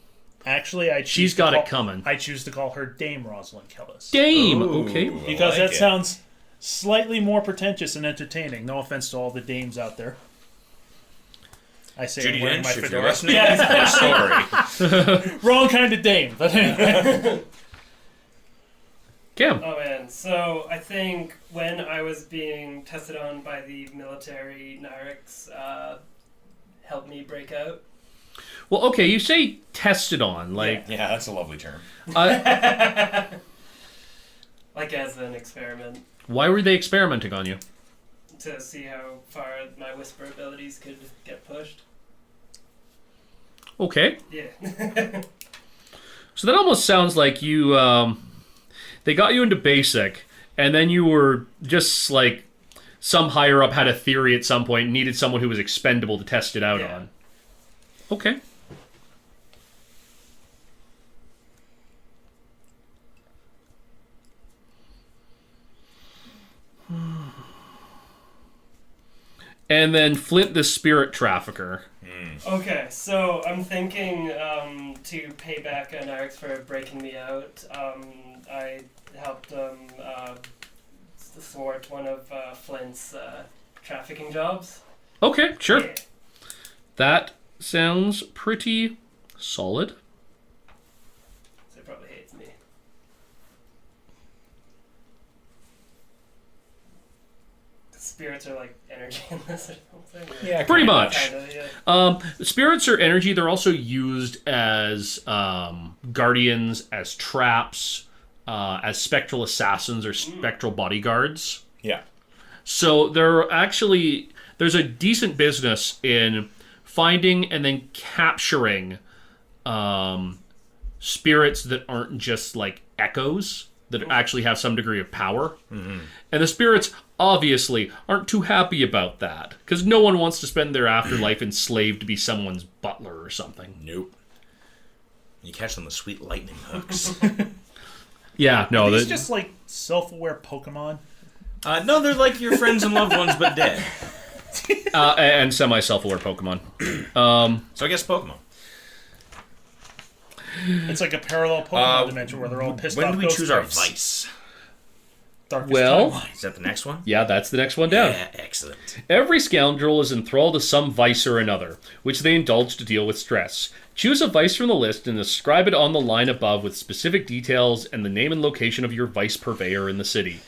Actually, she's got it coming. I choose to call her Dame Rosalind Kellis. Dame. Ooh, Okay. Because I like that it. sounds slightly more pretentious and entertaining. No offense to all the dames out there. I say Judy I'm wearing Dench, my if you're fedora. listening, Yeah, we're sorry. wrong kind of dame. But anyway. Cam. Oh man, so I think when I was being tested on by the military, Nyrix helped me break out. Well, okay, you say tested on. Like, Yeah, that's a lovely term. Like as an experiment why were they experimenting on you? to see how far my whisper abilities could get pushed. Okay. Yeah. So that almost sounds like you they got you into basic, and then you were just like some higher up had a theory at some point and needed someone who was expendable to test it out on. Okay. And then Flint the spirit trafficker. Okay, so I'm thinking to pay back Nyrix for breaking me out. I helped thwart one of Flint's trafficking jobs. Okay, sure. Yeah. That sounds pretty solid. So he probably hates me. Spirits are like energy in this or something. Yeah, Pretty much. Kinda, yeah. Spirits are energy. They're also used as guardians, as traps, as spectral assassins or spectral bodyguards. Yeah. So there's a decent business in finding and then capturing spirits that aren't just like echoes, that actually have some degree of power. Mm-hmm. And the spirits obviously aren't too happy about that, because no one wants to spend their afterlife enslaved to be someone's butler or something. Nope. You catch them with sweet lightning hooks. Yeah, no. Are these just like self-aware Pokemon? No, they're like your friends and loved ones, but dead. And semi-self-aware Pokemon. So I guess Pokemon. It's like a parallel Pokemon dimension where they're all pissed off. When do we ghost choose our types. vice? Darkest Well- timeline. Is that the next one? Yeah, that's the next one down. Yeah, excellent. Every scoundrel is enthralled to some vice or another, which they indulge to deal with stress. Choose a vice from the list and describe it on the line above with specific details and the name and location of your vice purveyor in the city.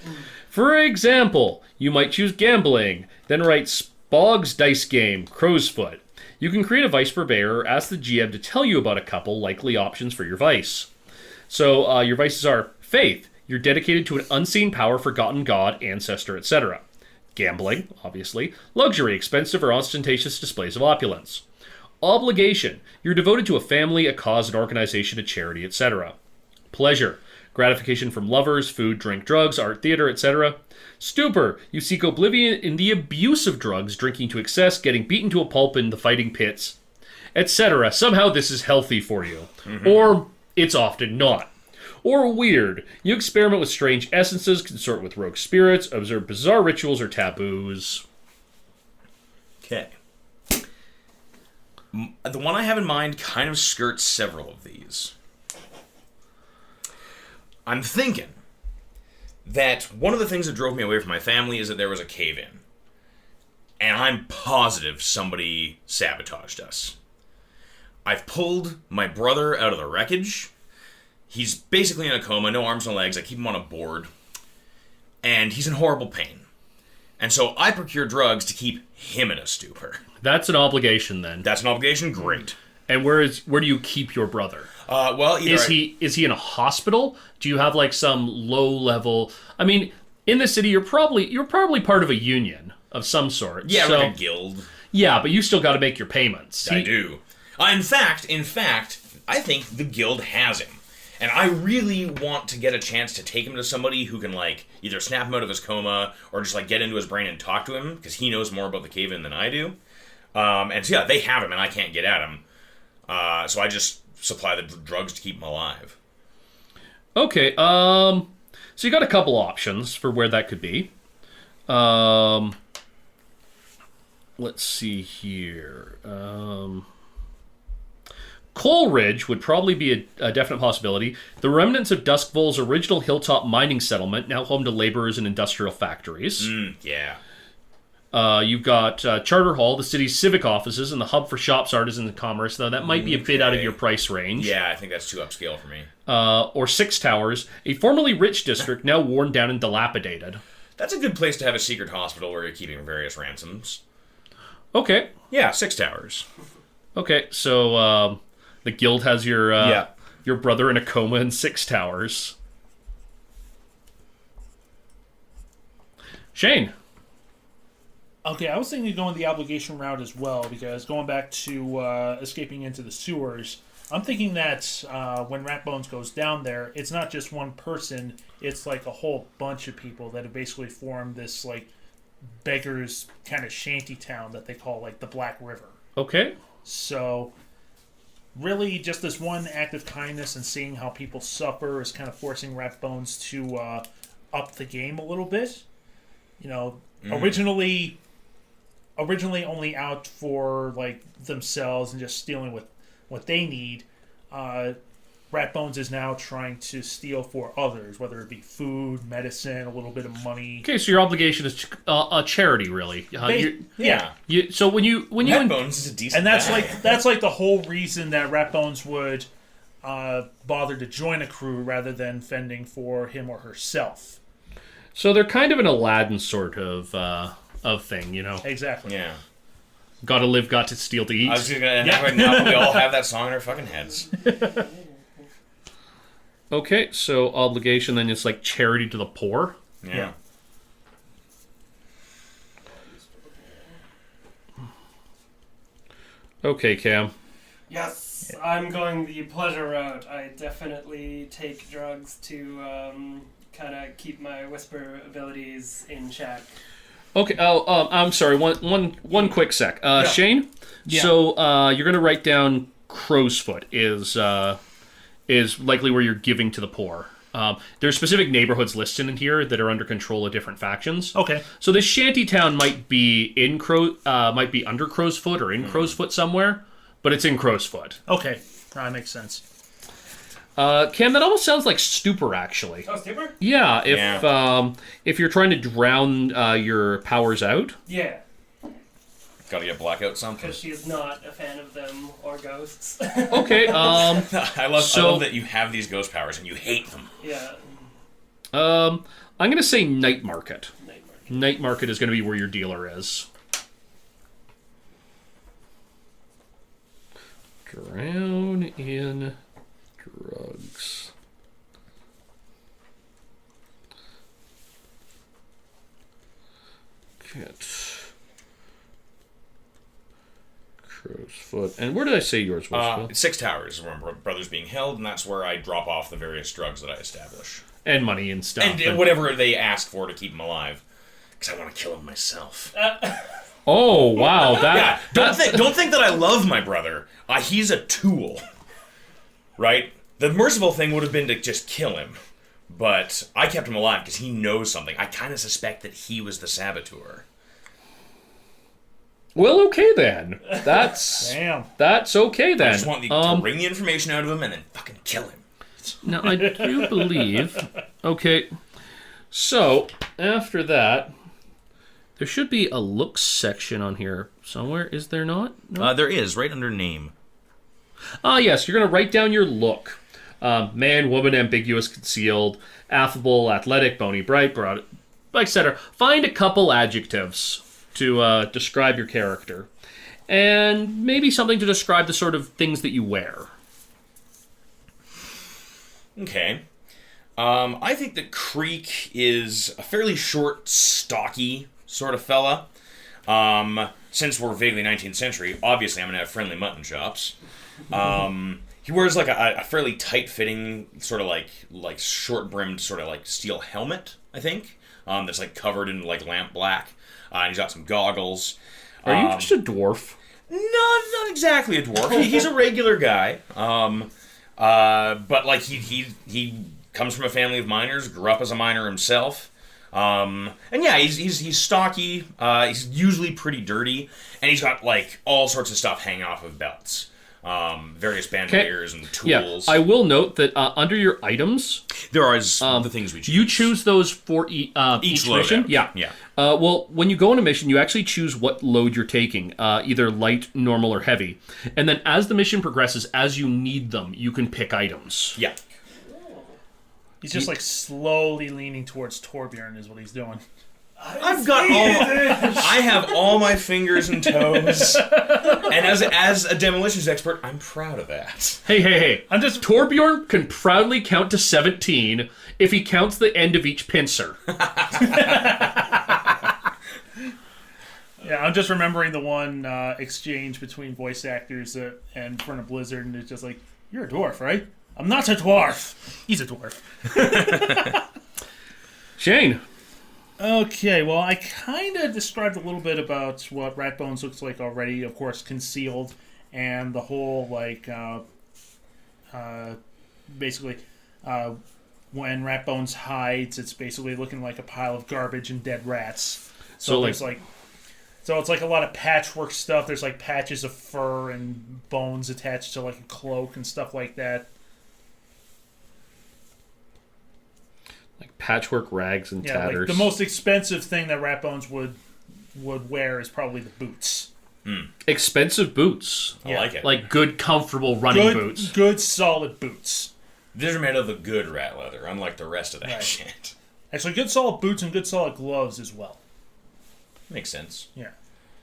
For example, you might choose gambling, then write Spog's Dice Game, Crow's Foot. You can create a vice purveyor or ask the GM to tell you about a couple likely options for your vice. So your vices are faith. You're dedicated to an unseen power, forgotten god, ancestor, etc. Gambling, obviously. Luxury, expensive or ostentatious displays of opulence. Obligation. You're devoted to a family, a cause, an organization, a charity, etc. Pleasure. Gratification from lovers, food, drink, drugs, art, theater, etc. Stupor. You seek oblivion in the abuse of drugs, drinking to excess, getting beaten to a pulp in the fighting pits, etc. Somehow this is healthy for you. Or it's often not. Or weird. You experiment with strange essences, consort with rogue spirits, observe bizarre rituals or taboos. Okay. The one I have in mind kind of skirts several of these. I'm thinking that one of the things that drove me away from my family is that there was a cave-in. And I'm positive somebody sabotaged us. I've pulled my brother out of the wreckage. He's basically in a coma, no arms, no legs. I keep him on a board. And he's in horrible pain. And so I procure drugs to keep him in a stupor. That's an obligation then. That's an obligation? Great. And where do you keep your brother? Well, either Is he in a hospital? Do you have like some low level? I mean, in the city, you're probably part of a union of some sort. Yeah, so, like a guild. Yeah, but you still got to make your payments. I do. In fact, I think the guild has him. And I really want to get a chance to take him to somebody who can, like, either snap him out of his coma or just, like, get into his brain and talk to him, because he knows more about the cave-in than I do. And so, yeah, they have him, and I can't get at him. So I just supply the drugs to keep him alive. Okay, so you got a couple options for where that could be. Let's see here. Coleridge would probably be a definite possibility. The remnants of Duskvol's original hilltop mining settlement, now home to laborers and industrial factories. Yeah. You've got Charter Hall, the city's civic offices, and the hub for shops, artisans, and commerce, though that might be a bit out of your price range. Yeah, I think that's too upscale for me. Or Six Towers, a formerly rich district now worn down and dilapidated. That's a good place to have a secret hospital where you're keeping various ransoms. Okay. Yeah, 6 Towers. Okay, so the guild has your brother in a coma in Six Towers. Shane. Okay, I was thinking of going the obligation route as well, because going back to escaping into the sewers, I'm thinking that when Ratbones goes down there, it's not just one person. It's like a whole bunch of people that have basically formed this like beggars kind of shanty town that they call like the Black River. Okay. So really just this one act of kindness and seeing how people suffer is kind of forcing Ratbones to up the game a little bit. You know, originally only out for like themselves and just stealing what they need. Ratbones is now trying to steal for others, whether it be food, medicine, a little bit of money. Okay, so your obligation is a charity, really. Yeah. So when you Ratbones is a decent And that's guy. that's like the whole reason that Ratbones would bother to join a crew rather than fending for him or herself. so they're kind of an Aladdin sort of thing, you know. Exactly. Yeah. Got to live, got to steal to eat. I was just gonna, now we all have that song in our fucking heads. Okay, so obligation, then it's like charity to the poor. Yeah. Okay, Cam. Yes, I'm going the pleasure route. I definitely take drugs to kind of keep my whisper abilities in check. Okay. Oh, I'm sorry. One quick sec. Shane. Yeah. So you're gonna write down crow's foot is likely where you're giving to the poor. There's specific neighborhoods listed in here that are under control of different factions. Okay. So this shanty town might be might be under Crow's Foot or in Crow's Foot somewhere, but it's in Crow's Foot. Okay. That makes sense. Cam, that almost sounds like stupor, actually. Oh, Stupor? Yeah, if you're trying to drown your powers out. Yeah, Gotta get blackout something. because she is not a fan of them or ghosts. Okay. I love that you have these ghost powers and you hate them. Yeah. I'm gonna say night market. Nightmare. Night market is gonna be where your dealer is. Drown in drugs. Get Crow's Foot. And where did I say yours was? Phil? 6 Towers is where my brother's being held, and that's where I drop off the various drugs that I establish. And money and stuff. And whatever they ask for to keep him alive. Because I want to kill him myself. Oh wow! Yeah, don't think that I love my brother. He's a tool. Right? The merciful thing would have been to just kill him. But I kept him alive because he knows something. I kind of suspect that he was the saboteur. Well, okay then. That's Damn. That's okay then. I just want to bring the information out of him and then fucking kill him. Now, I do believe... Okay, so, after that, there should be a looks section on here somewhere, is there not? No? There is, right under name. Yes, you're going to write down your look. Man, woman, ambiguous, concealed, affable, athletic, bony, bright, broad, etc. Find a couple adjectives to describe your character. And maybe something to describe the sort of things that you wear. Okay. I think that Creek is a fairly short, stocky sort of fella. Since we're vaguely 19th century, obviously I'm going to have friendly mutton chops. He wears like a fairly tight-fitting, sort of like short-brimmed sort of like steel helmet, I think, that's like covered in like lamp black. And he's got some goggles. Are you just a dwarf? Not exactly a dwarf. He's a regular guy. But like he comes from a family of miners, grew up as a miner himself. And yeah, he's stocky. He's usually pretty dirty, and he's got like all sorts of stuff hanging off of belts. Various bandoliers and tools. Yeah, I will note that under your items, there are the things we choose. you choose those for each mission. loadout. Yeah. Yeah. Well, when you go on a mission, you actually choose what load you're taking, either light, normal, or heavy. And then as the mission progresses, as you need them, you can pick items. Yeah. He's just like slowly leaning towards Torbjorn is what he's doing. I've got I have all my fingers and toes, and as a demolitions expert, I'm proud of that. Hey! Torbjorn can proudly count to 17 if he counts the end of each pincer. Yeah, I'm just remembering the one exchange between voice actors and in front of Blizzard, and it's just like, You're a dwarf, right? I'm not a dwarf. He's a dwarf. Shane. Okay, well, I kind of described a little bit about what Rat Bones looks like already. Of course, concealed, and the whole, like, basically, when Rat Bones hides, it's basically looking like a pile of garbage and dead rats. So there's so it's like a lot of patchwork stuff. There's like patches of fur and bones attached to like a cloak and stuff like that. Like patchwork rags and tatters. Like the most expensive thing that Rat Bones would wear is probably the boots. Expensive boots. I like it. Like good, comfortable running boots. Good, solid boots. These are made of the good rat leather, unlike the rest of that shit. Actually, good solid boots and good solid gloves as well. Makes sense. Yeah.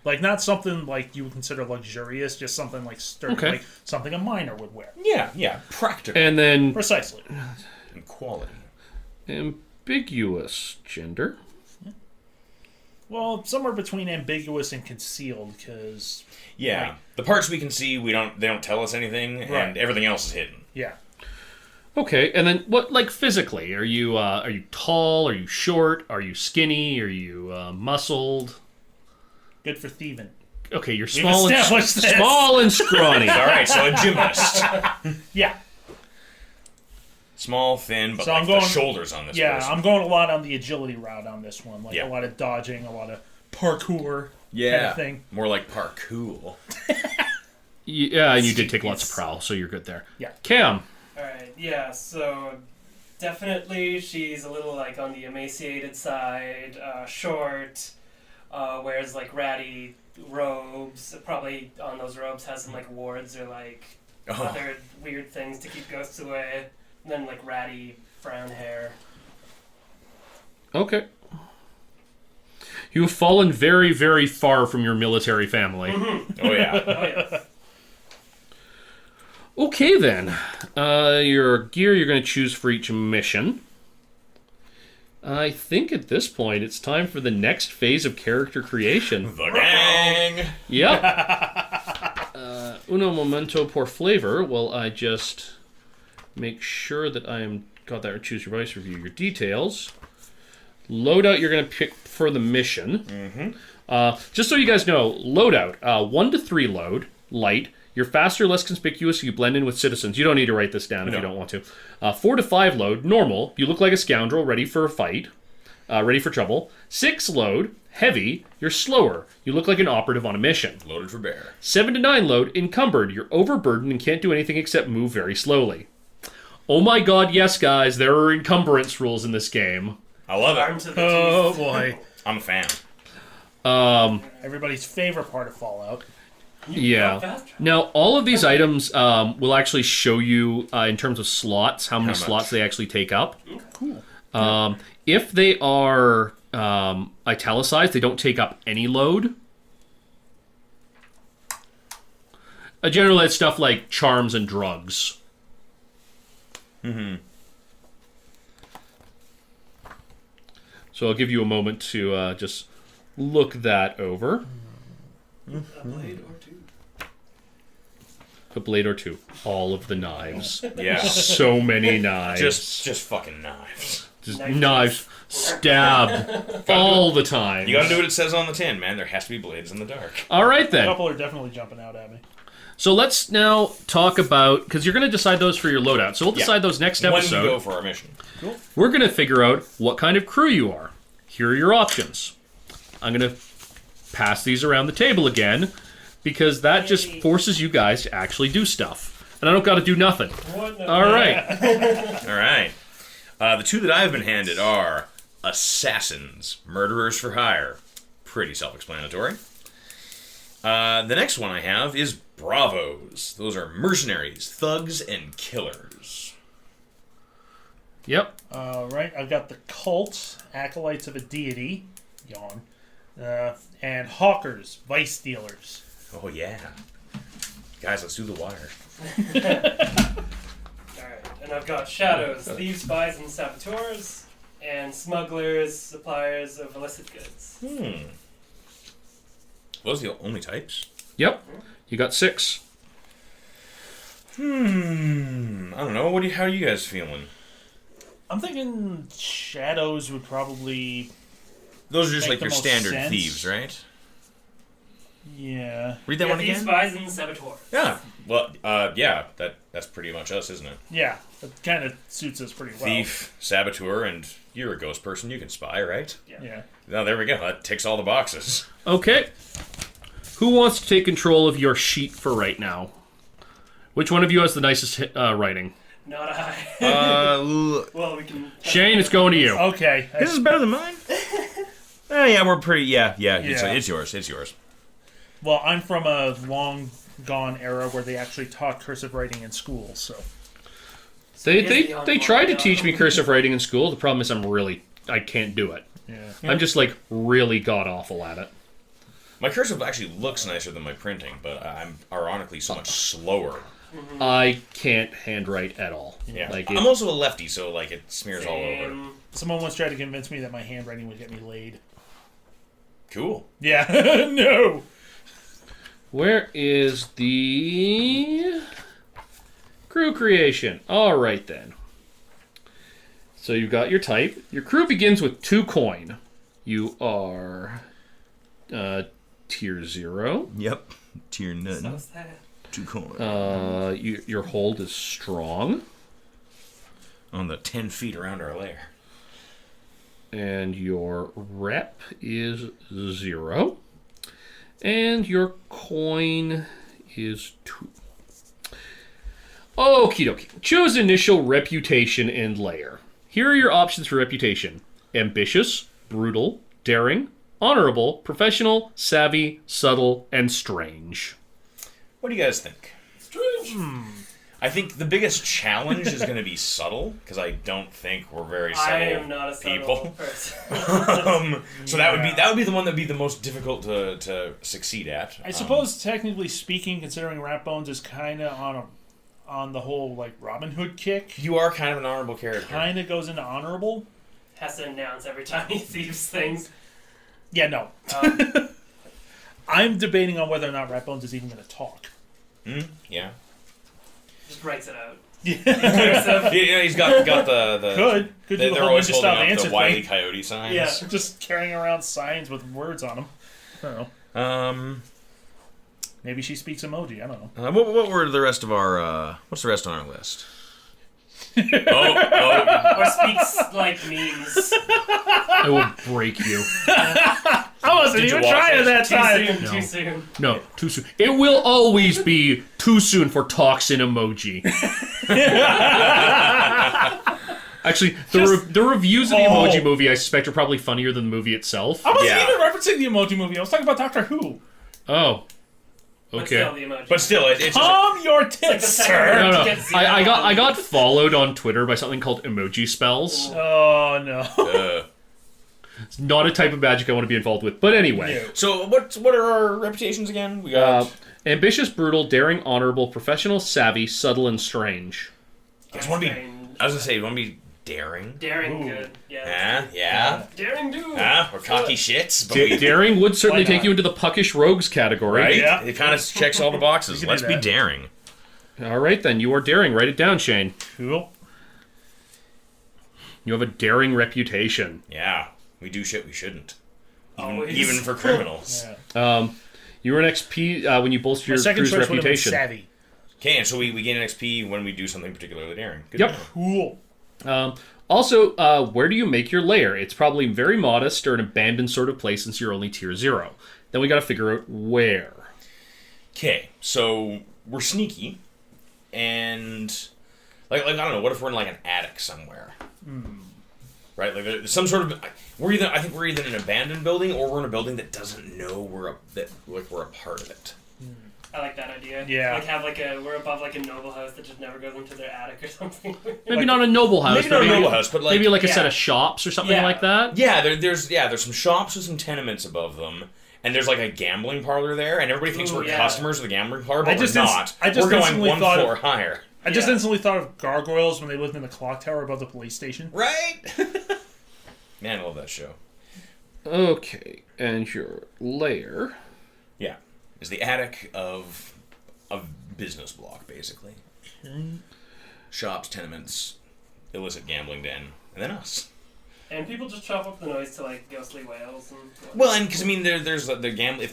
Like, not something like you would consider luxurious, just something like sturdy, like something a miner would wear. Yeah. Practical. And then Precisely. And quality. ambiguous gender. Well, somewhere between ambiguous and concealed, because... Yeah. Like, the parts we can see, they don't tell us anything, and everything else is hidden. yeah. Okay, and then what? Like physically, are you tall? Are you short? Are you skinny? Are you muscled? Good for thieving. Okay, you're We've small and established this. small and scrawny. All right, so a gymnast. Yeah. Small, thin, but So like I'm going- the shoulders on this person. I'm going a lot on the agility route on this one. Like, Yeah. a lot of dodging, a lot of parkour Yeah. kind of thing. More like parkour. Yeah, and you did take lots of prowl, so you're good there. Yeah. Cam. Alright, yeah, so definitely she's a little like on the emaciated side, short, wears like ratty robes. Probably on those robes has some like wards or like other weird things to keep ghosts away. And then like ratty brown hair. Okay. You have fallen very, very far from your military family. Oh, yeah. Oh yeah. Okay, then. Your gear you're going to choose for each mission. I think at this point it's time for the next phase of character creation. The gang! Yep. Uno momento por flavor. Well, I just make sure that I am got that. Choose your device. Review your details. Loadout you're going to pick for the mission. Just so you guys know, loadout 1 to 3 load, light. You're faster, less conspicuous, you blend in with citizens. You don't need to write this down if you don't want to. 4 to 5 load, normal. You look like a scoundrel, ready for a fight, ready for trouble. 6 load, heavy. You're slower. You look like an operative on a mission. Loaded for bear. 7 to 9 load, encumbered. You're overburdened and can't do anything except move very slowly. Oh my god, yes, guys, there are encumbrance rules in this game. I love Arm it. to the Oh, teeth. boy. I'm a fan. Everybody's favorite part of Fallout. Yeah. Fast travel. Now, all of these items will actually show you, in terms of slots, how many much? slots they actually take up. Cool. If they are italicized, they don't take up any load. Generally, it's stuff like charms and drugs. So I'll give you a moment to just look that over. A blade or two. A blade or two. All of the knives. Yeah. So many knives. Just fucking knives. Just Knife knives stabbed all the time. You gotta do what it says on the tin, man. There has to be blades in the dark. All right, A then. couple are definitely jumping out at me. So let's now talk about, because you're going to decide those for your loadout. So we'll decide those next When we episode. go for our mission. We're going to figure out what kind of crew you are. Here are your options. I'm going to pass these around the table again, because that just forces you guys to actually do stuff. And I don't got to do nothing. What? No. All right. All right. The two that I've been handed are assassins, murderers for hire. Pretty self-explanatory. The next one I have is bravos. Those are mercenaries, thugs, and killers. Yep. Right, I've got the cult, acolytes of a deity, yawn, and hawkers, vice dealers. Oh, yeah. Guys, let's do the wire. Alright, and I've got shadows, thieves, spies, and saboteurs, and smugglers, suppliers of illicit goods. Those are the only types? Yep. You got 6. I don't know. How are you guys feeling? I'm thinking shadows would probably... Those are just Make like your the most standard sense. thieves, right? Yeah. Read that one Thieves, again? spies, and saboteurs. Yeah. Well, yeah. That's pretty much us, isn't it? Yeah. It kind of suits us pretty well. Thief, saboteur, and you're a ghost person. You can spy, right? Yeah. Oh, there we go. That ticks all the boxes. Okay. Who wants to take control of your sheet for right now? Which one of you has the nicest writing? Not I. Well, we can. Shane, it's going to you. Okay. This is better than mine. Yeah, we're pretty. Yeah. Yeah. It's yours. It's yours. Well, I'm from a long gone era where they actually taught cursive writing in school, so... They tried to teach me cursive writing in school. The problem is I can't do it. Yeah. I'm just like really god awful at it. My cursive actually looks nicer than my printing, but I'm ironically so much slower. I can't handwrite at all. Yeah. Like I'm also a lefty, so like it smears all over. Same. Someone once tried to convince me that my handwriting would get me laid. Cool. Yeah. No! where is the crew creation? All right then. So you've got your type. Your crew begins with 2 coin. You are tier 0. Yep. Tier none. What's that? 2 coin. Your hold is strong. On the 10 feet around our lair. And your rep is 0. And your coin is 2. Okie dokie. Choose initial reputation and layer. Here are your options for reputation: ambitious, brutal, daring, honorable, professional, savvy, subtle, and strange. What do you guys think? Strange. I think the biggest challenge is going to be subtle, because I don't think we're very subtle I am not a subtle people. person. So that would be the one that would be the most difficult to succeed at. I suppose, technically speaking, considering Rat Bones is kind of on the whole, like, Robin Hood kick, You are kind of an honorable character. kind of goes into honorable. Has to announce every time he thieves things. Yeah, no. I'm debating on whether or not Rat Bones is even going to talk. Yeah. Just writes it out. Yeah, he's got the Could do the they're whole always ninja holding style up answer the Wile E. thing. Coyote signs. Yeah, just carrying around signs with words on them. I don't know. Maybe she speaks emoji. I don't know. What were the rest of our? What's the rest on our list? Or speaks like memes. I will break you. I wasn't Did you even watch trying it? that Too time. soon, No. too soon. No, too soon. It will always be too soon for toxin emoji. Actually, the reviews of the Emoji Movie, I suspect, are probably funnier than the movie itself. I wasn't Yeah. even referencing the emoji movie. I was talking about Doctor Who. Oh, But okay. still, the emoji. But still, it's just, Calm your It's like the tits, second sir. word No, to no. get zero. I got followed on Twitter by something called emoji spells. Oh no. It's not a type of magic I want to be involved with. But anyway, So what are our reputations again? We got. ambitious, brutal, daring, honorable, professional, savvy, subtle, and strange. You guys want to be? Strange. I was gonna say, you want to be daring? Daring Ooh. good. Yeah. Yeah. Daring do. Or cocky shits. But we, Daring would certainly Why not? take you into the puckish rogues category. right? Yeah. It kind of checks all the boxes. can Let's do be that. daring. All right, then. You are daring. Write it down, Shane. Cool. You have a daring reputation. Yeah. We do shit we shouldn't. Always. Even for criminals. Yeah. You were an XP when you bolster My your second crew's choice would have been reputation. savvy. Okay, and so we gain an XP when we do something particularly daring. Good. Yep. Cool. Also, where do you make your lair? It's probably very modest or an abandoned sort of place since you're only tier 0. Then we got to figure out where. Okay, so we're sneaky, and like I don't know. What if we're in like an attic somewhere? Right, like there's some sort of. I think we're either in an abandoned building or we're in a building that doesn't know we're a part of it. I like that idea. Yeah. Like we're above like a noble house that just never goes into their attic or something. Maybe not a noble house. Maybe but not a noble house, but like maybe like a yeah. set of shops or something Yeah. like that. yeah, there's some shops with some tenements above them. And there's like a gambling parlor there, and everybody thinks Ooh, we're yeah. customers of the gambling parlor, but I just we're ins- not. I just we're going instantly one thought of- floor higher. I just Yeah. instantly thought of gargoyles when they lived in the clock tower above the police station. Right? Man, I love that show. Okay, and your lair. Yeah. Is the attic of a business block, basically. Shops, tenements, illicit gambling den, and then us. And people just chop up the noise to like ghostly whales and. Well, and because I mean, there's if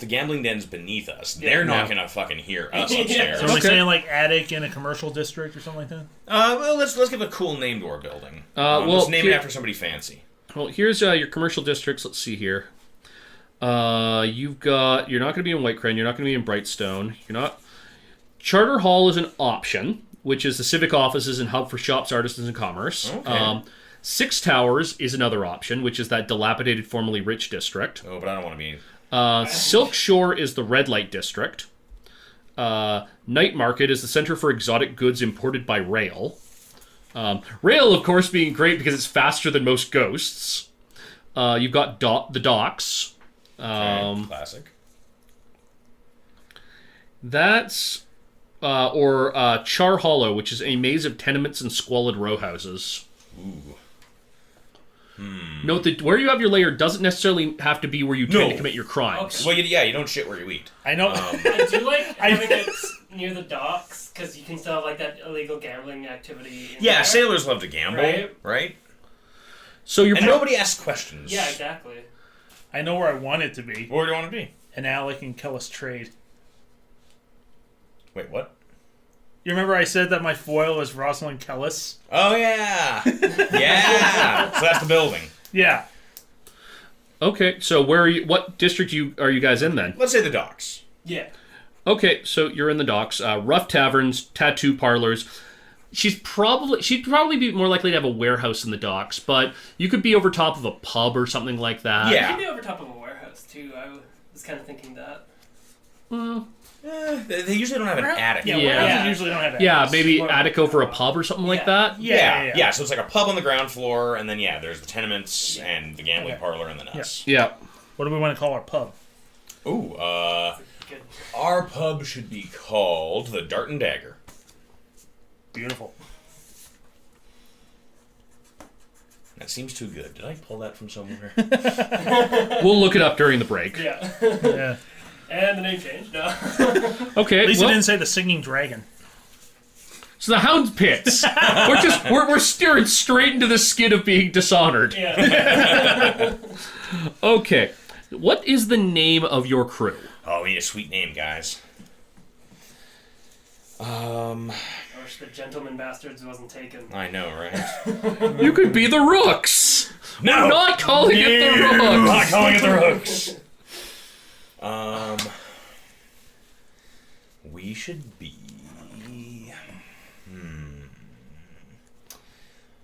the gambling den's beneath us, they're not gonna fucking hear us upstairs. So are we saying like attic in a commercial district or something like that? Well, let's give a cool name to our building. Let's name it after somebody fancy. Well, here's your commercial districts. Let's see here. You're not going to be in White Crane. You're not going to be in Brightstone. You're not. Charter Hall is an option, which is the civic offices and hub for shops, artisans, and commerce. Okay. Six Towers is another option, which is that dilapidated, formerly rich district. Oh, but I don't want to be. Silk Shore is the red light district. Night Market is the center for exotic goods imported by rail. Rail, of course, being great because it's faster than most ghosts. You've got the docks. Classic. That's Char Hollow, which is a maze of tenements and squalid row houses. Ooh. Note that where you have your lair doesn't necessarily have to be where you tend to commit your crimes. Okay. Well, you don't shit where you eat. I know. I do like having it near the docks because you can still have like that illegal gambling activity. Yeah, there. sailors love to gamble, right? So you're nobody asks questions. Yeah, exactly. I know where I want it to be. Where do you want to be? An Alec and Kellis trade. Wait, what? You remember I said that my foil was Rosalind Kellis? Oh yeah, yeah. So that's the building. Yeah. Okay, so where are you? What district are you guys in then? Let's say the docks. Yeah. Okay, so you're in the docks. Rough taverns, tattoo parlors. She'd probably be more likely to have a warehouse in the docks, but you could be over top of a pub or something like that. Yeah. You could be over top of a warehouse too. I was kind of thinking that. They usually don't have an attic. Yeah, Yeah. warehouses usually don't have attics. Yeah, maybe attic over a pub or something like that. Yeah. So it's like a pub on the ground floor, and then there's the tenements and the gambling parlor, and then us. Yeah. What do we want to call our pub? Ooh, Good. our pub should be called the Dart and Dagger. Beautiful. That seems too good. Did I pull that from somewhere? We'll look it up during the break. Yeah. Yeah. And the name changed. No. Okay. At least well, it didn't say the Singing Dragon. So the Hound Pits. we're steering straight into the skid of being dishonored. Yeah. Okay. What is the name of your crew? Oh, we need a sweet name, guys. I wish the Gentleman Bastards wasn't taken. I know, right? You could be the Rooks. No! We're not calling it the Rooks. Not calling it the Rooks. We should be.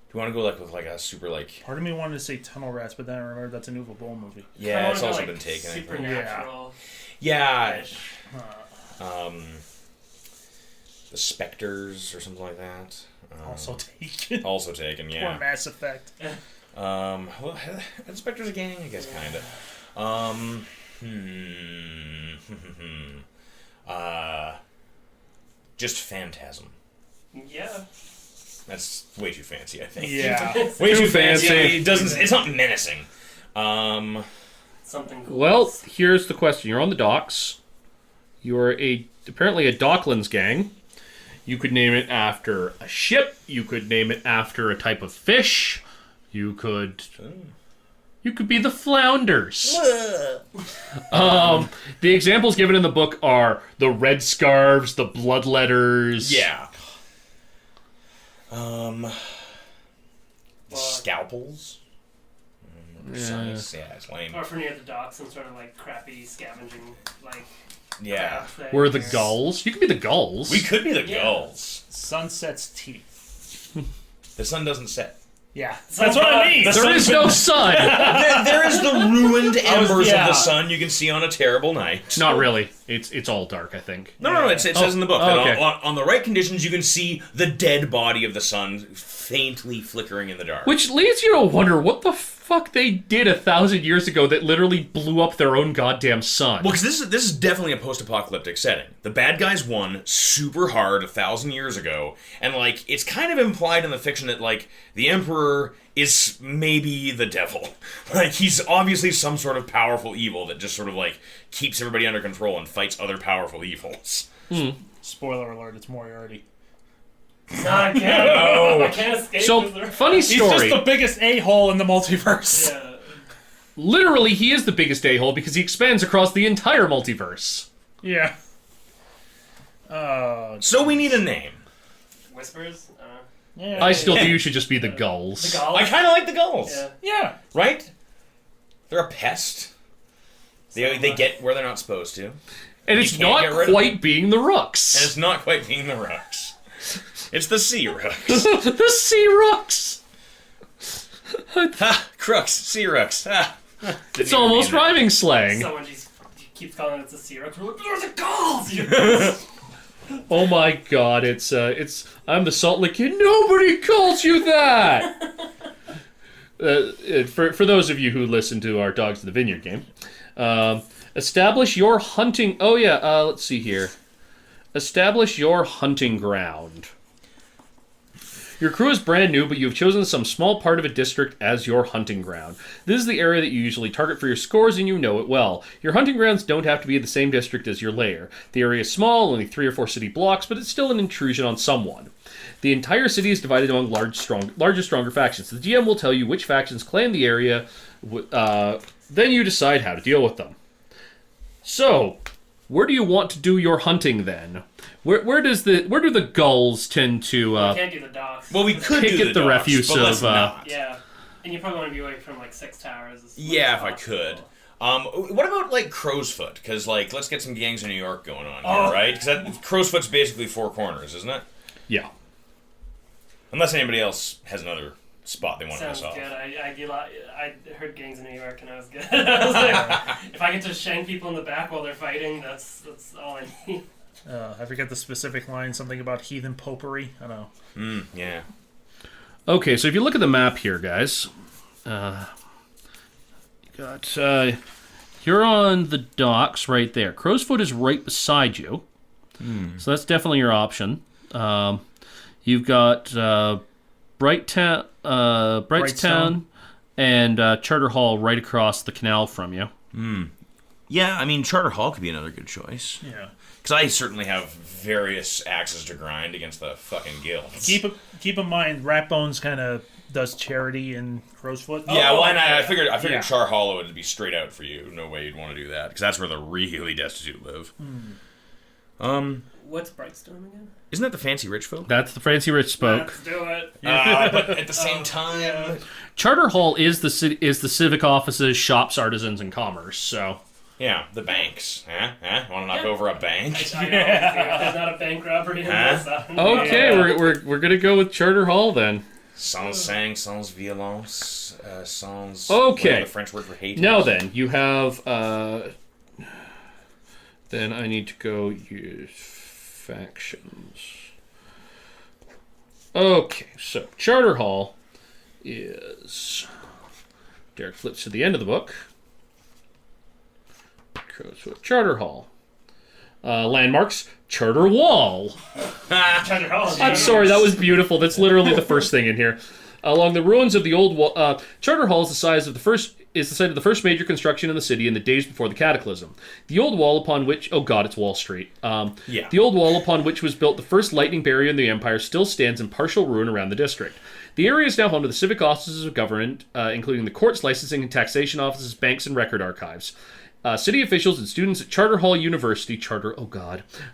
Do you want to go with a super Part of me wanted to say Tunnel Rats, but then I remembered that's a Nuva Bowl movie. Yeah, it's I wanna also go, been taken. I think. Supernatural. Yeah. The Spectres or something like that. Also taken. Also taken, yeah. Or Mass Effect. Well, are the Spectres a gang? I guess kind of. Just Phantasm. Yeah. That's way too fancy, I think. Yeah. Way Too too fancy. fancy. It doesn't. It's not menacing. Something cool. Well, here's the question. You're on the docks. You're apparently a Docklands gang. You could name it after a ship. You could name it after a type of fish. You could be the Flounders. The examples given in the book are the red scarves, the bloodletters. Yeah. The scalpels. Precise. Yeah, it's lame. Or for near the docks and sort of crappy scavenging Yeah. craft thing. We're the Gulls. You could be the Gulls. We could be the Yeah. Gulls. Sunset's teeth. The sun doesn't set. Yeah. That's what I mean. There is no sun. There is the ruined embers yeah. of the sun you can see on a terrible night. Not really. It's all dark, I think. No, it says in the book that okay. on the right conditions you can see the dead body of the sun faintly flickering in the dark. Which leads you to wonder what the fuck they did 1,000 years ago that literally blew up their own goddamn sun. Well, because this is definitely a post-apocalyptic setting. The bad guys won super hard 1,000 years ago, and it's kind of implied in the fiction that the Emperor is maybe the devil. He's obviously some sort of powerful evil that just sort of keeps everybody under control and fights other powerful evils. Spoiler alert, it's Moriarty. Not again. I can't escape. So, funny He's story. just the biggest a-hole in the multiverse. Yeah. Literally, he is the biggest a-hole because he expands across the entire multiverse. Yeah. So we need a name. Whispers. Yeah. I still think you should just be the Gulls. The Gulls. I kind of like the Gulls. Yeah. Yeah. Right? They're a pest. They get where they're not supposed to. And You it's can't get not rid of quite being the Rooks. And it's not quite being the Rooks. It's the Sea Rooks. The Sea Rooks! Ha! Crooks. Sea Rooks. Ha! It's almost rhyming slang. Someone just keeps calling it the Sea Rock. We're like, there's a Gulls! Oh my god, it's I'm the Salt Lake Kid. Nobody calls you that! For those of you who listen to our Dogs in the Vineyard game, establish your hunting... Oh yeah, let's see here. Establish your hunting ground. Your crew is brand new, but you have chosen some small part of a district as your hunting ground. This is the area that you usually target for your scores, and you know it well. Your hunting grounds don't have to be in the same district as your lair. The area is small, only 3 or 4 city blocks, but it's still an intrusion on someone. The entire city is divided among larger, stronger factions. The GM will tell you which factions claim the area, then you decide how to deal with them. So, where do you want to do your hunting then? Where do the Gulls tend to? You can't do the docks. Well, we could Pick do at the docks, refuse but let's of, not. Yeah, and you probably want to be away from like 6 towers. As Yeah, much if I as could. possible. What about like Crow's Foot? Because let's get some gangs in New York going on Oh. here, right? Because Crow's Foot's basically 4 corners, isn't it? Yeah. Unless anybody else has another spot they want to Sounds mess good. off. I heard gangs in New York and I was good. I was like, if I get to shank people in the back while they're fighting, that's all I need. I forget the specific line, something about heathen popery. I don't know. Yeah. Okay, so if you look at the map here, guys, you're on the docks right there. Crow's Foot is right beside you, so that's definitely your option. You've got Brightstown and Charter Hall right across the canal from you. Yeah, I mean, Charter Hall could be another good choice. Yeah. Because I certainly have various axes to grind against the fucking guilds. Keep in mind, Ratbones kind of does charity in Crow's Foot. Yeah, well, and I yeah. figured Yeah. Char Hollow would be straight out for you. No way you'd want to do that, because that's where the really destitute live. What's Brightstone again? Isn't that the fancy rich folk? That's the Fancy Rich spoke. Let's do it. But at the same time, Charter Hall is the civic offices, shops, artisans, and commerce. So yeah, the banks. Want to knock over a bank? I know. There's not a bank robbery in this. okay, we're gonna go with Charter Hall then. Sans sang, sans violence, sans. Okay. whatever the French word for hate. Now is. then, you have. Then I need to go use factions. Okay, so Charter Hall is. Derek flips to the end of the book. Charter Hall. Landmarks, Charter Wall. I'm sorry, that was beautiful. That's literally the first thing in here. Along the ruins of the old wall, Charter Hall is the site of the first major construction in the city in the days before the Cataclysm. The old wall upon which, oh god, it's Wall Street. Yeah. The old wall upon which was built the first lightning barrier in the Empire still stands in partial ruin around the district. The area is now home to the civic offices of government, including the courts, licensing and taxation offices, banks, and record archives. City officials and students at Charter Hall University,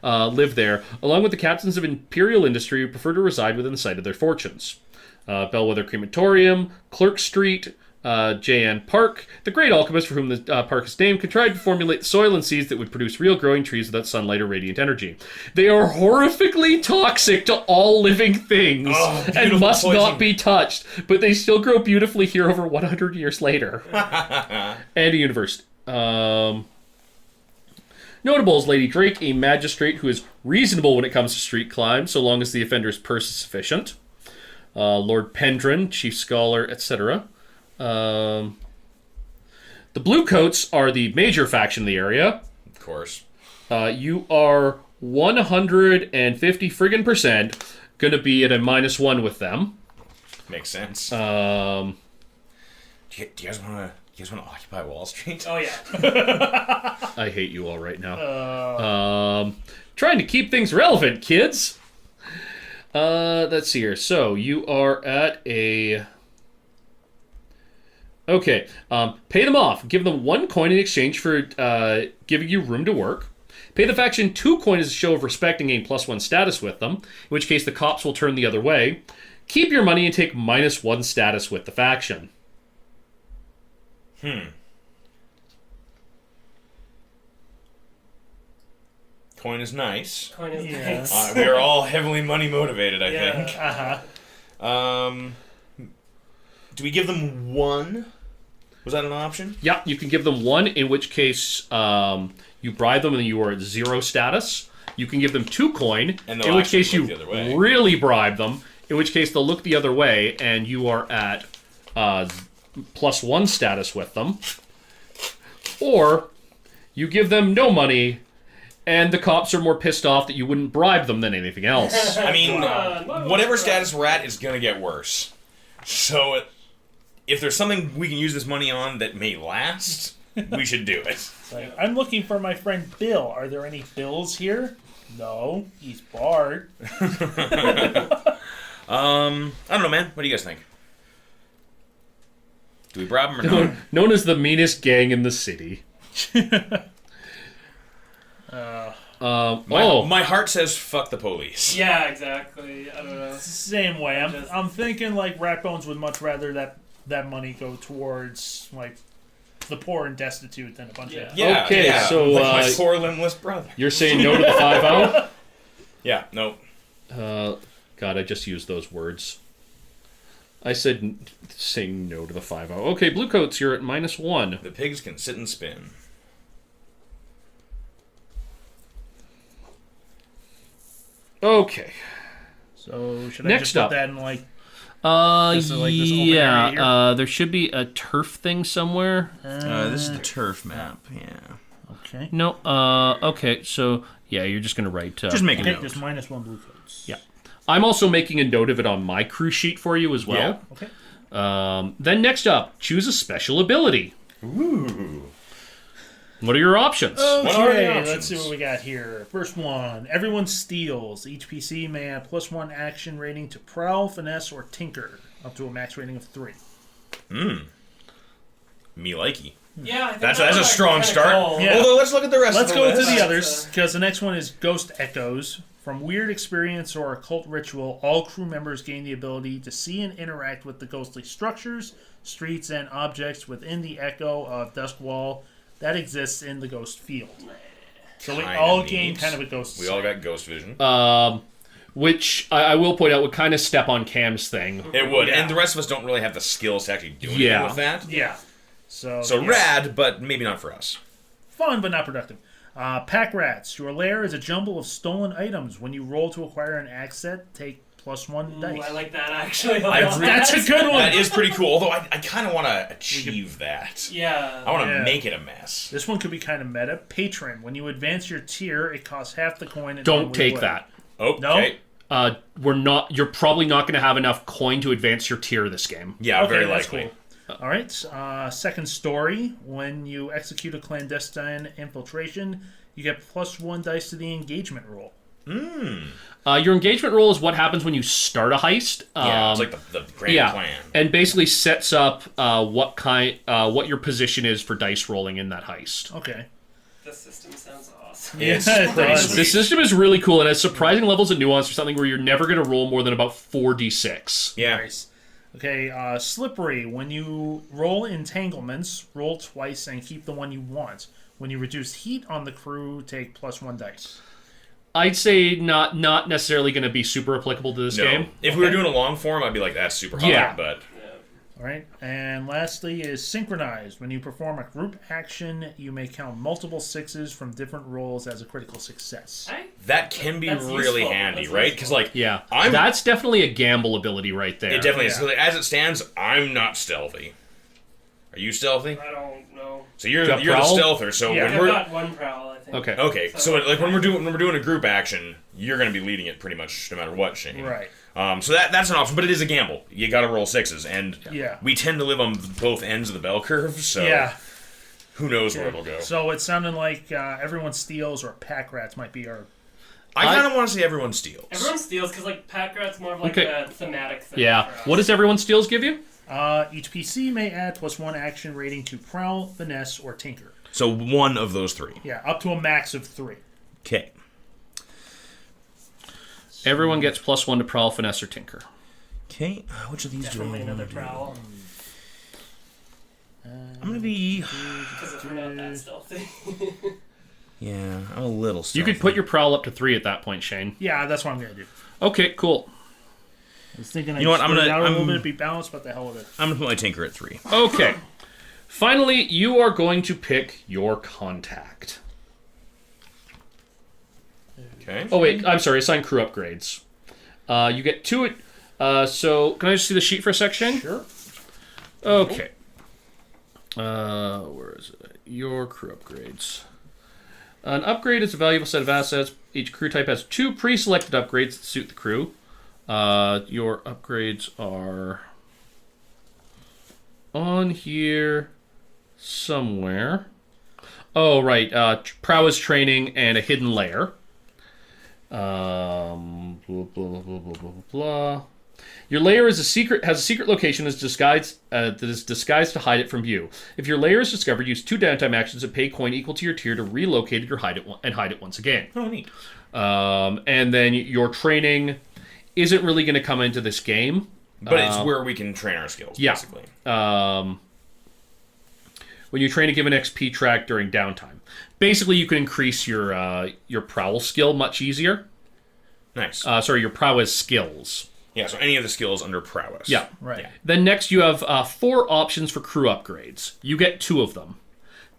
live there, along with the captains of Imperial Industry who prefer to reside within the site of their fortunes. Bellwether Crematorium, Clerk Street, J.N. Park, the great alchemist for whom the park is named, contrived to formulate soil and seeds that would produce real growing trees without sunlight or radiant energy. They are horrifically toxic to all living things and must not be touched, but they still grow beautifully here over 100 years later. And a university. Notable is Lady Drake, a magistrate who is reasonable when it comes to street crime, so long as the offender's purse is sufficient. Lord Pendrin, chief scholar, etc. The Bluecoats are the major faction in the area. Of course. You are 150 friggin' percent going to be at a -1 with them. Makes sense. Do Do you guys want to occupy Wall Street? Oh yeah. I hate you all right now. Trying to keep things relevant, kids. Let's see here. So you are at a... Okay. Pay them off. Give them 1 coin in exchange for giving you room to work. Pay the faction 2 coins as a show of respect and gain +1 status with them, in which case the cops will turn the other way. Keep your money and take -1 status with the faction. Coin is nice. Coin is Yeah. nice. We are all heavily money motivated, I Yeah. think. Uh-huh. Do we give them 1? Was that an option? Yeah, you can give them 1, in which case you bribe them and you are at 0 status. You can give them 2 coin, And they'll in which actually case you look the other way. really bribe them, in which case they'll look the other way and you are at +1 status with them. Or you give them no money and the cops are more pissed off that you wouldn't bribe them than anything else. I mean, on, whatever status we're at is going to get worse. So, if there's something we can use this money on that may last, we should do it. Like, I'm looking for my friend Bill. Are there any Bills here? No, he's barred. I don't know, man. What do you guys think? Do we bribe him or not? Known as the meanest gang in the city. My heart says fuck the police. Yeah, exactly. I don't know. Same way. I'm thinking like Ratbones would much rather that money go towards like the poor and destitute than a bunch of Yeah, Okay, yeah. so, like my poor limbless brother. You're saying no to the 5-0? Yeah, no. God, I just used those words. I said saying no to the 5-0. Okay, Bluecoats, you're at -1. The pigs can sit and spin. Okay. So should I Next just put up. that in like This is like this open area here? there should be a turf thing somewhere. This is the turf map, yeah. okay? No, okay, so, yeah, you're just gonna write... Just make a Okay, note. just -1 blue coats. Yeah. I'm also making a note of it on my crew sheet for you as well. Okay. Then next up, choose a special ability. Ooh. What are your options? What are the Okay, options? let's see what we got here. First one, everyone steals. Each PC may have +1 action rating to prowl, finesse, or tinker, up to a max rating of 3. Me likey. Yeah, I think That's that a was strong kinda start. cool. Yeah. Although, let's look at the rest Let's of the go list. into the That's, others, because the next one is Ghost Echoes. From weird experience or occult ritual, all crew members gain the ability to see and interact with the ghostly structures, streets, and objects within the echo of Duskvol that exists in the ghost field. So we Kinda all neat. gain kind of a ghost We all got ghost vision. Which I will point out would kind of step on Cam's thing. It would. Yeah. And the rest of us don't really have the skills to actually do anything Yeah. with that. Yeah. So yeah. Rad, but maybe not for us. Fun, but not productive. Pack Rats. Your lair is a jumble of stolen items. When you roll to acquire an axe set, take +1 Ooh, dice. I like that actually. That's a good one. That is pretty cool, although I kind of want to achieve that. Yeah. I want to Yeah. make it a mess. This one could be kind of meta. Patron. When you advance your tier, it costs half the coin. it Don't normally take would. that. Oh, No? okay. You're probably not going to have enough coin to advance your tier this game. Yeah, Okay, very that's likely. cool. All right. Second story. When you execute a clandestine infiltration, you get +1 dice to the engagement roll. Your engagement roll is what happens when you start a heist. Yeah, it's like the grand plan. and basically sets up what your position is for dice rolling in that heist. Okay. The system sounds awesome. It's Yeah, it pretty does. sweet. The system is really cool and has surprising levels of nuance for something where you're never going to roll more than about 4d6. Yeah. Nice. Okay, Slippery. When you roll entanglements, roll twice and keep the one you want. When you reduce heat on the crew, take +1 dice. I'd say not necessarily going to be super applicable to this No. game. If we were doing a long form, I'd be like, that's super hard, Yeah. but All right. And lastly is Synchronized. When you perform a group action, you may count multiple 6s from different rolls as a critical success. that can be That's really useful. handy, That's right? useful. Because, like, Yeah, I'm... that's definitely a gamble ability right there. It definitely is. Yeah. So as it stands, I'm not stealthy. Are you stealthy? I don't know. So you're Got the prowl? stealther. So Yeah. when I've we're got one prowl, I think. Okay. okay, so like when we're doing a group action, you're going to be leading it pretty much no matter what, Shane. Right. So that's an option, but it is a gamble. You got to roll 6s, and Yeah. we tend to live on both ends of the bell curve. So Yeah. who knows where it'll go? So it sounded like everyone steals or pack rats might be our I kind of want to say everyone steals. Everyone steals because like pack rat's more of like Okay. a thematic thing. Yeah. for us. What does everyone steals give you? Each PC may add +1 action rating to Prowl, Finesse, or Tinker. So one of those three. Yeah, up to a max of 3. Okay. Everyone gets +1 to prowl, finesse, or tinker. Okay. Which of these Definitely do I another want to prowl I'm going to be... because if we're not that stealthy. Yeah, I'm a little You could stealthy. put your prowl up to 3 at that point, Shane. Yeah, that's what I'm going to do. Okay, cool. I was thinking You know what, I'm spread it gonna- out a little I'm- bit, be balanced, but the hell with it. I'm going to put my Tinker at 3. Okay. Finally, you are going to pick your contact. Okay. Oh, wait. I'm sorry. Assign crew upgrades. You get 2... so, can I just see the sheet for a sec, Shane? Sure. Okay. Where is it? Your crew upgrades. An upgrade is a valuable set of assets. Each crew type has 2 pre-selected upgrades that suit the crew. Your upgrades are on here somewhere. Oh, right. Prowess training and a hidden lair. Blah, blah, blah, blah, blah, blah, blah. Your lair is has a secret location that is disguised to hide it from view. If your lair is discovered, use 2 downtime actions and pay coin equal to your tier to relocate it or hide it once again. Oh, neat. And then your training isn't really going to come into this game. But it's where we can train our skills, yeah. basically. When you train a given XP track during downtime. Basically, you can increase your prowl skill much easier. Nice. Your prowess skills. Yeah, so any of the skills under prowess. Yeah. Right. Yeah. Then next you have 4 options for crew upgrades. You get 2 of them.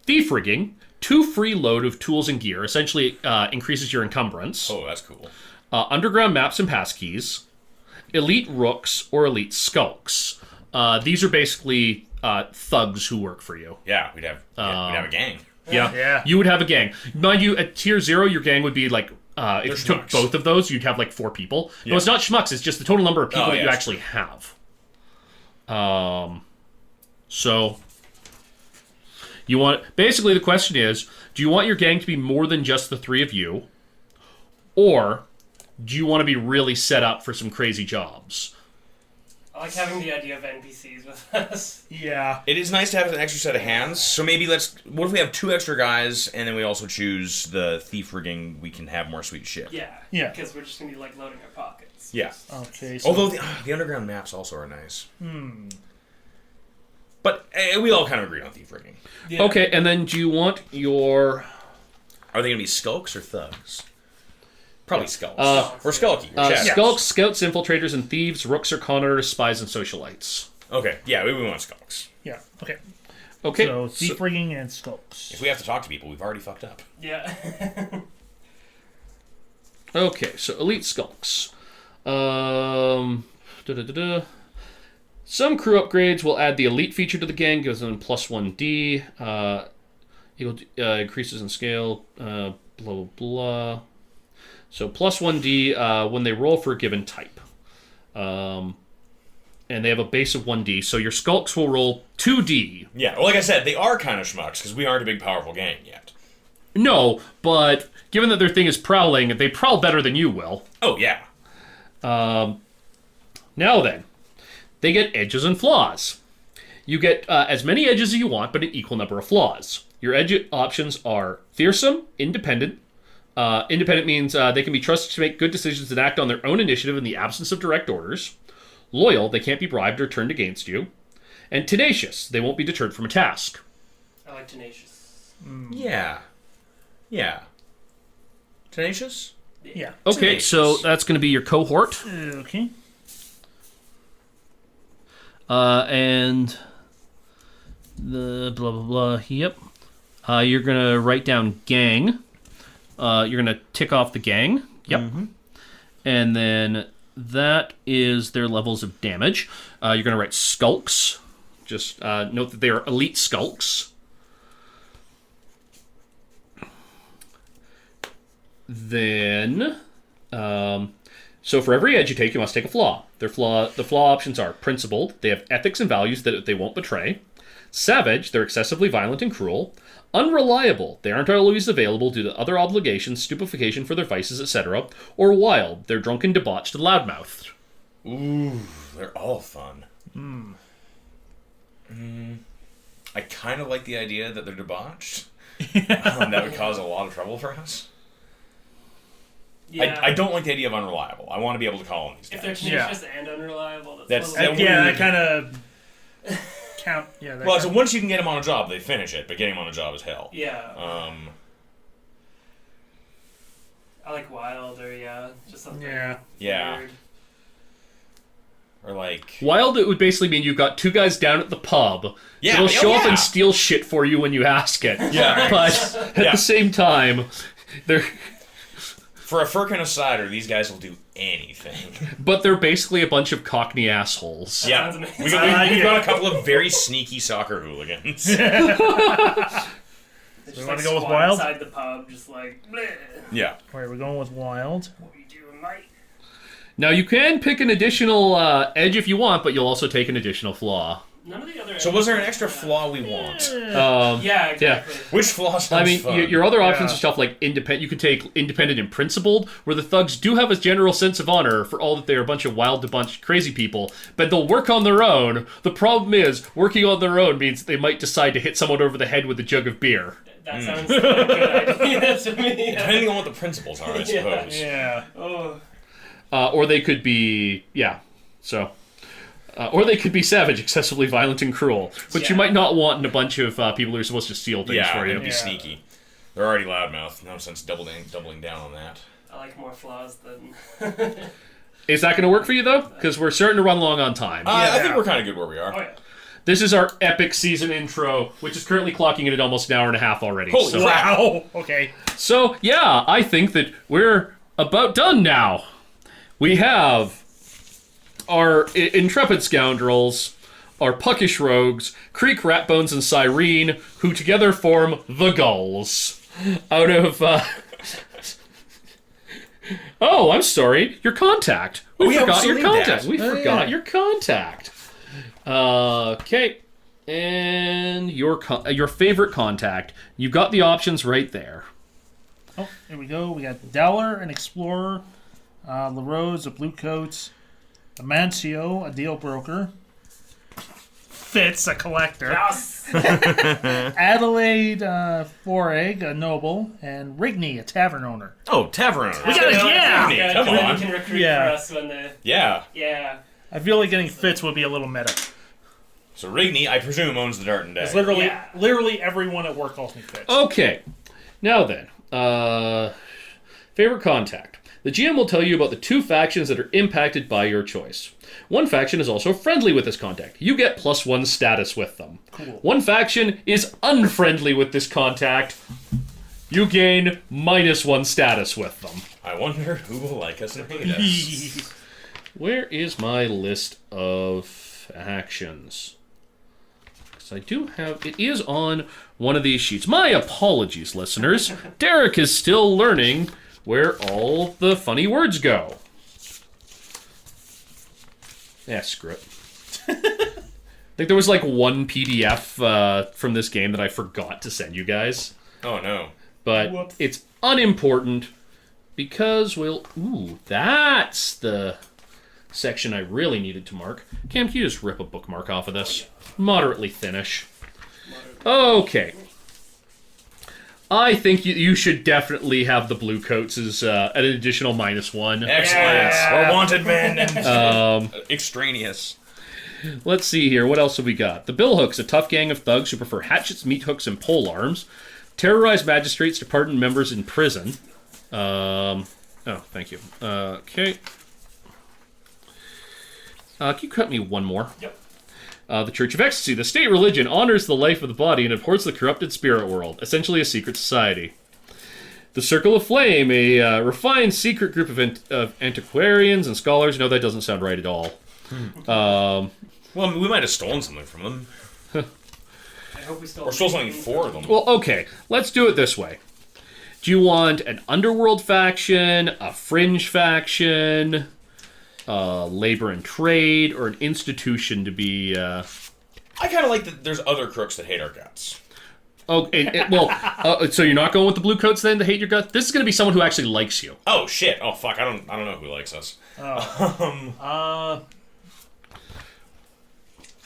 Thief rigging, 2 free load of tools and gear, essentially increases your encumbrance. Oh, that's cool. Underground maps and passkeys. Elite rooks or elite skulks. These are basically thugs who work for you. Yeah, we'd have a gang. Yeah. Yeah. You would have a gang. Mind you, at tier 0, your gang would be like... if you took schmucks. both of those, you'd have like 4 people. No, Yeah. it's not schmucks. It's just the total number of people Oh, that yeah, you that's actually have. So you want basically the question is: do you want your gang to be more than just the 3 of you, or do you want to be really set up for some crazy jobs? I like having the idea of NPCs with us. Yeah. It is nice to have an extra set of hands. So maybe what if we have 2 extra guys, and then we also choose the thief rigging? We can have more sweet shit. Yeah. Yeah. Because we're just gonna be like loading our pockets. Yeah. Okay. So Although the underground maps also are nice. But we all kind of agree on thief rigging. Yeah. Okay, and then do you want your Are they going to be skulks or thugs? Probably skulks. or skulky. Or shadows. skulks, scouts, infiltrators, and thieves, rooks or connoisseurs, spies, and socialites? Okay, yeah, we want skulks. yeah. Okay. Okay, So thief rigging and skulks. If we have to talk to people, we've already fucked up. Yeah. Okay, so elite skulks. Da-da-da-da. Some crew upgrades will add the elite feature to the gang, gives them +1D. Increases in scale. Blah blah blah. So +1D when they roll for a given type. And they have a base of 1D. So your skulks will roll 2D. Yeah, well, like I said, they are kind of schmucks because we aren't a big, powerful gang yet. No, but given that their thing is prowling, they prowl better than you will. Oh, yeah. Now then, they get edges and flaws. You get as many edges as you want, but an equal number of flaws. Your edge options are fearsome, independent. Independent means they can be trusted to make good decisions and act on their own initiative in the absence of direct orders. Loyal, they can't be bribed or turned against you. And tenacious, they won't be deterred from a task. I like tenacious. Yeah. Yeah. Tenacious? Yeah. Okay, Tenacious. so that's going to be your cohort. Okay. And the blah, blah, blah. Yep. You're going to write down gang. You're going to tick off the gang. Yep. And then that is their levels of damage. You're going to write skulks. Just note that they are elite skulks. Then, so for every edge you take, you must take a flaw. The flaw options are principled. They have ethics and values that they won't betray. Savage, they're excessively violent and cruel. Unreliable, they aren't always available due to other obligations, stupefaction for their vices, etc. Or wild, they're drunken, debauched, and loudmouthed. Ooh, they're all fun. I kind of like the idea that they're debauched. That would cause a lot of trouble for us. Yeah. I don't like the idea of unreliable. I want to be able to call on these guys. If they're tenacious and unreliable, That's- a little that weird. Yeah, that kind of count. Yeah. That Well, so kinda- once you can get them on a job, they finish it, but getting them on a job is hell. Yeah. I like wild or just something. Yeah. Yeah. Weird. Or like... Wild, it would basically mean you've got two guys down at the pub. Yeah, They'll oh, show up yeah. and steal shit for you when you ask it. Yeah. But at Yeah. the same time, they're For a firkin and a cider, these guys will do anything. they're basically a bunch of Cockney assholes. Yeah. sounds amazing. We've got a couple of very sneaky soccer hooligans. They just, wanna go with squat wild? inside the pub, just like, bleh. Yeah. Alright, we're going with wild. What are you doing, mate? Now, you can pick an additional edge if you want, but you'll also take an additional flaw. None of the other. So was there an extra flaw we want? Yeah, exactly. Which flaw sounds I mean, fun? your other options Yeah. are stuff like independent. You could take independent and principled, where the thugs do have a general sense of honor for all that they're a bunch of wild, crazy people, but they'll work on their own. The problem is, working on their own means they might decide to hit someone over the head with a jug of beer. That sounds like a good idea to me. Depending on what the principles are, I suppose. Yeah. Oh. Or they could be, or they could be savage, excessively violent, and cruel, which you Yeah. might not want in a bunch of people who are supposed to steal things Yeah, for you. and be sneaky. They're already loudmouth. No sense doubling down on that. I like more flaws than. Is that going to work for you, though? Because we're starting to run long on time. I think we're kind of good where we are. Oh, yeah. This is our epic season intro, which is currently clocking in at almost an hour and a half already. Holy so, crap. Wow. Okay. so, yeah, I think that we're about done now. We have our intrepid scoundrels, our puckish rogues, Creek, Ratbones, and Cyrene, who together form the Gulls. Out of, Oh, I'm sorry, your contact. We yeah, forgot we your still need contact. that. We forgot your contact. Okay. And your favorite contact. You've got the options right there. Oh, here we go. We got Dowler, an explorer. LaRose, a blue coat. Amancio, a deal broker. Fitz, a collector. Yes! Adelaide Foregg, a noble. And Rigney, a tavern owner. Oh, tavern. We got it, yeah! Rigney, come Then on. you can recruit Yeah. for us when the. Yeah. Yeah. I feel like getting Fitz would be a little meta. So Rigney, I presume, owns the Dart and It's Day. literally everyone at work calls me Fitz. Okay. Now then, favorite contact. The GM will tell you about the two factions that are impacted by your choice. One faction is also friendly with this contact. You get +1 status with them. Cool. One faction is unfriendly with this contact. You gain -1 status with them. I wonder who will like us and hate us. Where is my list of factions? Because I do have... It is on one of these sheets. My apologies, listeners. Derek is still learning where all the funny words go. Yeah, screw it. I think there was like one PDF from this game that I forgot to send you guys. Oh, no. But Whoops. it's unimportant because we'll... Ooh, that's the section I really needed to mark. Cam, can you just rip a bookmark off of this? Moderately thinnish. Okay. I think you should definitely have the blue coats as an additional -1. Excellent. Yeah. Or wanted men and extraneous. Let's see here. What else have we got? The Billhooks, a tough gang of thugs who prefer hatchets, meat hooks, and pole arms. Terrorize magistrates to pardon members in prison. Oh, thank you. Okay. Can you cut me one more? Yep. The Church of Ecstasy. The state religion honors the life of the body and abhors the corrupted spirit world. Essentially a secret society. The Circle of Flame. A refined secret group of antiquarians and scholars. No, that doesn't sound right at all. Well, we might have stolen something from them. I hope we still. Or stole something for them. Well, okay. Let's do it this way. Do you want an underworld faction, a fringe faction, labor and trade, or an institution to be... I kind of like that there's other crooks that hate our guts. Okay, so you're not going with the blue coats then to hate your guts? This is going to be someone who actually likes you. Oh shit! Oh fuck! I don't know who likes us.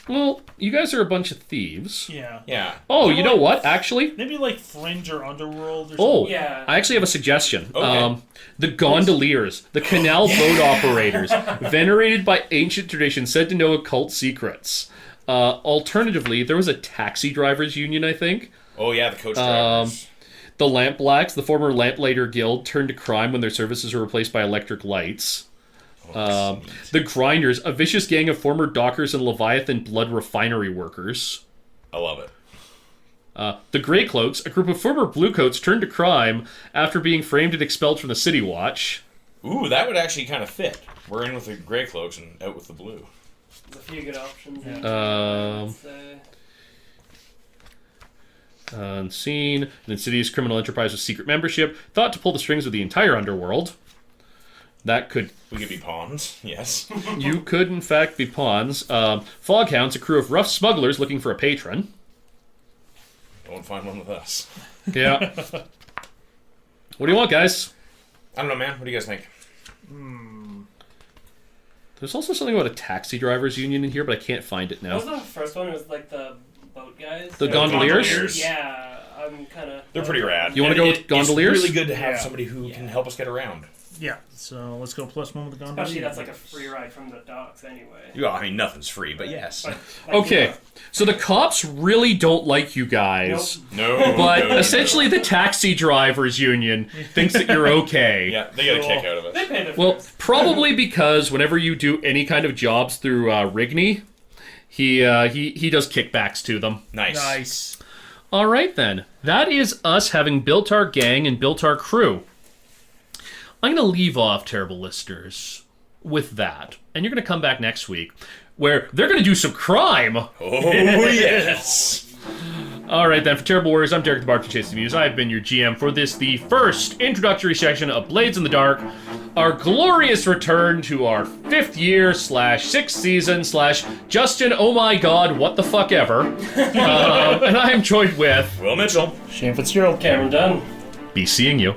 Well, you guys are a bunch of thieves. Yeah. Yeah. Oh, you know what? Actually, Maybe like Fringe or Underworld or something. oh, Yeah. I actually have a suggestion. Okay. The gondoliers, the canal boat operators, venerated by ancient tradition, said to know occult secrets. Alternatively, there was a taxi drivers union, I think. Oh yeah, the coach drivers. The Lampblacks, the former Lamplighter Guild, turned to crime when their services were replaced by electric lights. The Grinders, a vicious gang of former dockers and Leviathan blood refinery workers. I love it. The Grey Cloaks, a group of former Bluecoats, turned to crime after being framed and expelled from the City Watch. Ooh, that would actually kind of fit. We're in with the gray cloaks and out with the blue. There's a few good options. Unseen, an insidious criminal enterprise with secret membership, thought to pull the strings of the entire underworld. That could... We could be pawns, yes. You could, in fact, be pawns. Foghounds, a crew of rough smugglers looking for a patron. Won't find one with us. Yeah. What do you want, guys? I don't know, man. What do you guys think? There's also something about a taxi drivers union in here, but I can't find it What now. was the first one? It was like the boat guys? The gondoliers? gondoliers. Yeah, I'm kind of... They're pretty rad. You wanna And go with gondoliers? It's really good to have Yeah. somebody who can help us get around. Yeah. So let's go +1 with the Gondoliers. Especially that's like a free ride from the docks anyway. Yeah, I mean, nothing's free, but yes. But, Okay, so the cops really don't like you guys. No. But no, essentially, the taxi drivers union thinks that you're okay. Yeah, they get a kick out of They it. pay their Well, fees. probably because whenever you do any kind of jobs through Rigney, he does kickbacks to them. Nice. All right, then. That is us having built our gang and built our crew. I'm going to leave off, terrible listeners, with that. And you're going to come back next week, where they're going to do some crime. Oh, yes. All right, then. For Terrible Warriors, I'm Derek the Bard from Chase the Muse. I've been your GM for this, the first introductory section of Blades in the Dark, our glorious return to our 5th year / 6th season / Justin, oh my god, what the fuck ever. And I am joined with... Will Mitchell. Shane Fitzgerald. Cameron Dunn. Be seeing you.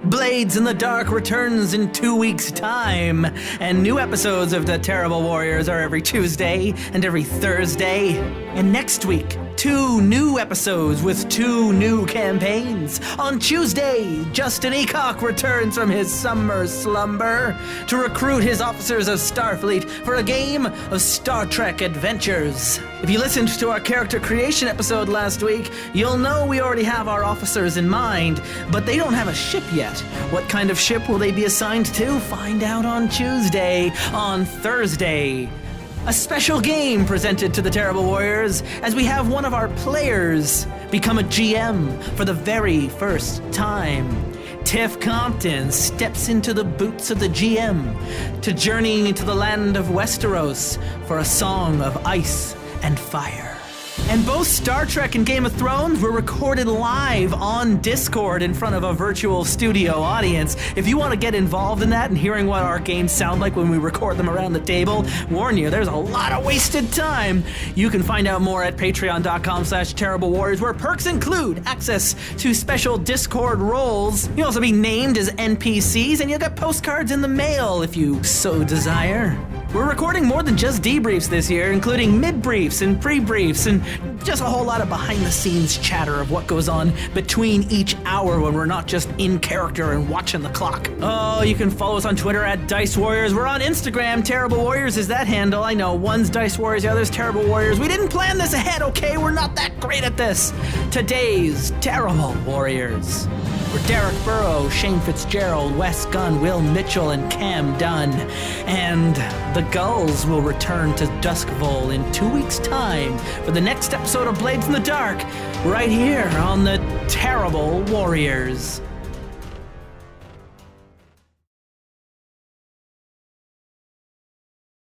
Blades in the Dark returns in 2 weeks' time, and new episodes of The Terrible Warriors are every Tuesday and every Thursday. And next week, 2 new episodes with 2 new campaigns. On Tuesday, Justin Ecock returns from his summer slumber to recruit his officers of Starfleet for a game of Star Trek adventures. If you listened to our character creation episode last week, you'll know we already have our officers in mind, but they don't have a ship yet. What kind of ship will they be assigned to? Find out on Tuesday. On Thursday, a special game presented to the Terrible Warriors as we have one of our players become a GM for the very first time. Tiff Compton steps into the boots of the GM to journey into the land of Westeros for a song of ice and fire. And both Star Trek and Game of Thrones were recorded live on Discord in front of a virtual studio audience. If you want to get involved in that and hearing what our games sound like when we record them around the table, warn you, there's a lot of wasted time. You can find out more at patreon.com/Terrible Warriors, where perks include access to special Discord roles. You'll also be named as NPCs, and you'll get postcards in the mail if you so desire. We're recording more than just debriefs this year, including mid-briefs and pre-briefs and just a whole lot of behind-the-scenes chatter of what goes on between each hour when we're not just in character and watching the clock. Oh, you can follow us on Twitter at Dice Warriors. We're on Instagram. Terrible Warriors is that handle. I know, one's Dice Warriors, the other's Terrible Warriors. We didn't plan this ahead, okay? We're not that great at this. Today's Terrible Warriors were Derek Burrow, Shane Fitzgerald, Wes Gunn, Will Mitchell, and Cam Dunn. And the Gulls will return to Duskvol in 2 weeks' time for the next episode of Blades in the Dark, right here on the Terrible Warriors.